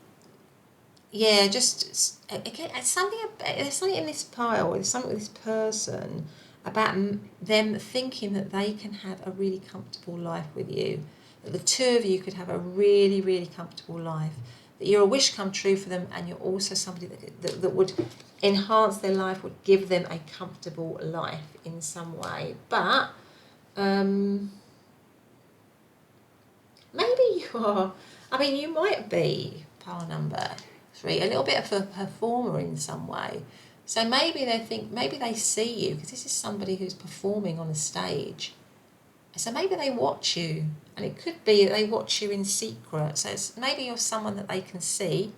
yeah, just again, there's something in this pile, there's something with this person about them thinking that they can have a really comfortable life with you, that the 2 of you could have a really, really comfortable life, that you're a wish come true for them, and you're also somebody that would enhance their life, would give them a comfortable life in some way. But maybe you are, I mean, you might be pile number 3, a little bit of a performer in some way. So maybe they see you, because this is somebody who's performing on a stage. So maybe they watch you, and it could be that they watch you in secret. So maybe you're someone that they can see.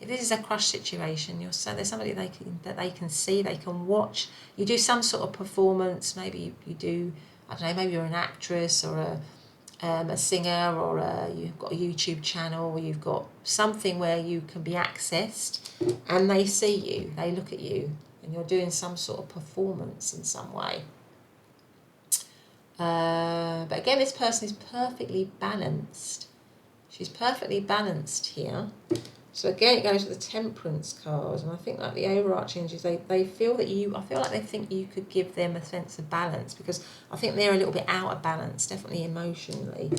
If this is a crush situation, there's somebody that they can see, they can watch. You do some sort of performance. Maybe you do, I don't know, maybe you're an actress or a singer, or you've got a YouTube channel, or you've got something where you can be accessed, and they see you, they look at you, and you're doing some sort of performance in some way. But again, this person is perfectly balanced. She's perfectly balanced here. So again, it goes to the Temperance card, and I think like the overarching is they feel that I feel like they think you could give them a sense of balance, because I think they're a little bit out of balance, definitely emotionally.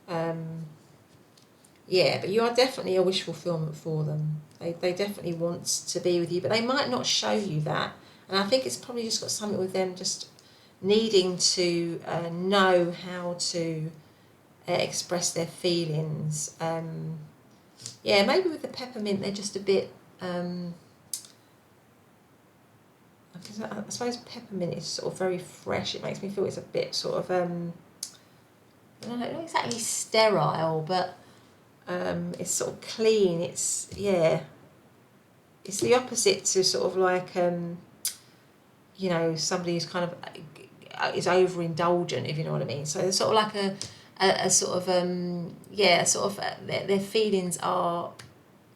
Yeah, but you are definitely a wish fulfillment for them. They definitely want to be with you, but they might not show you that. And I think it's probably just got something with them just needing to know how to express their feelings. Yeah, maybe with the peppermint, they're just a bit, I because I suppose peppermint is sort of very fresh. It makes me feel it's a bit sort of, I don't know, not exactly sterile, but it's sort of clean. It's, yeah, it's the opposite to sort of like, you know, somebody who's kind of is overindulgent, if you know what I mean. So it's sort of like a sort of, yeah, sort of their feelings are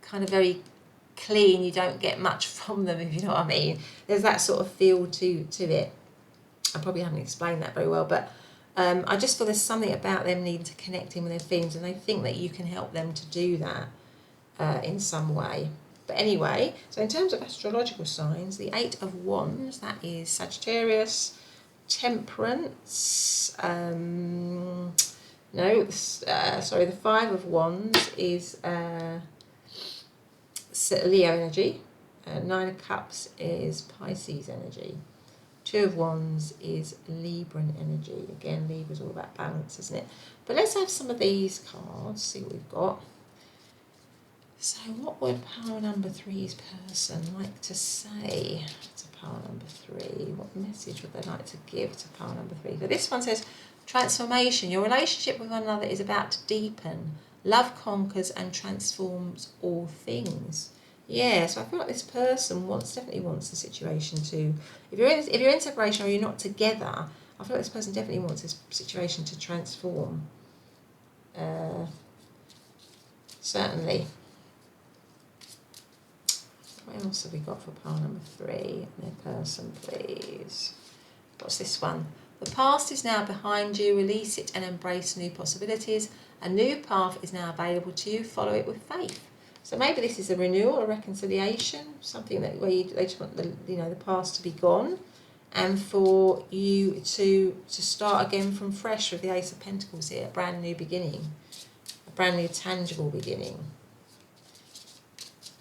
kind of very clean. You don't get much from them, if you know what I mean. There's that sort of feel to it. I probably haven't explained that very well, but I just feel there's something about them needing to connect in with their feelings, and they think that you can help them to do that in some way. But anyway, so in terms of astrological signs, the Eight of Wands, that is Sagittarius, Temperance, sorry, the Five of Wands is Leo energy, Nine of Cups is Pisces energy, Two of Wands is Libran energy. Again, Libra's all about balance, isn't it? But let's have some of these cards, see what we've got. So what would power number 3's person like to say to power number 3? What message would they like to give to power number 3? So this one says, transformation. Your relationship with one another is about to deepen. Love conquers and transforms all things. Yeah, so I feel like this person definitely wants the situation to, if you're in separation or you're not together, I feel like this person definitely wants this situation to transform. Certainly. What else have we got for power number 3? Their person, please. What's this one? The past is now behind you. Release it and embrace new possibilities. A new path is now available to you. Follow it with faith. So maybe this is a renewal, a reconciliation, something that where they just want the past to be gone, and for you to start again from fresh with the Ace of Pentacles here, a brand new beginning, a brand new tangible beginning.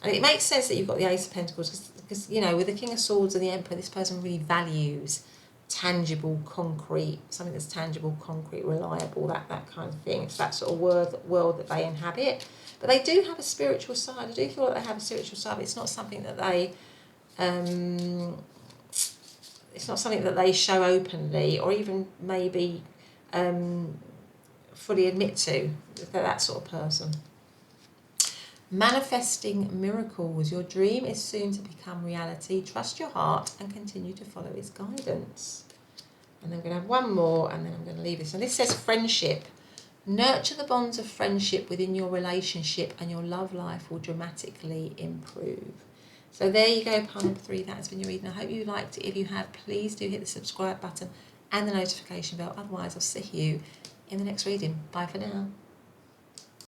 And it makes sense that you've got the Ace of Pentacles because you know, with the King of Swords and the Emperor, this person really values tangible, concrete, something that's tangible, concrete, reliable, that kind of thing. It's that sort of world that they inhabit. But they do have a spiritual side. I do feel like they have a spiritual side, but it's not something that they show openly, or even maybe fully admit to. They're that sort of person. Manifesting miracles. Your dream is soon to become reality. Trust your heart and continue to follow its guidance. And then I'm going to have one more, and then I'm going to leave this. And this says friendship. Nurture the bonds of friendship within your relationship, and your love life will dramatically improve. So there you go, power number 3. That has been your reading. I hope you liked it. If you have, please do hit the subscribe button and the notification bell. Otherwise, I'll see you in the next reading. Bye for now.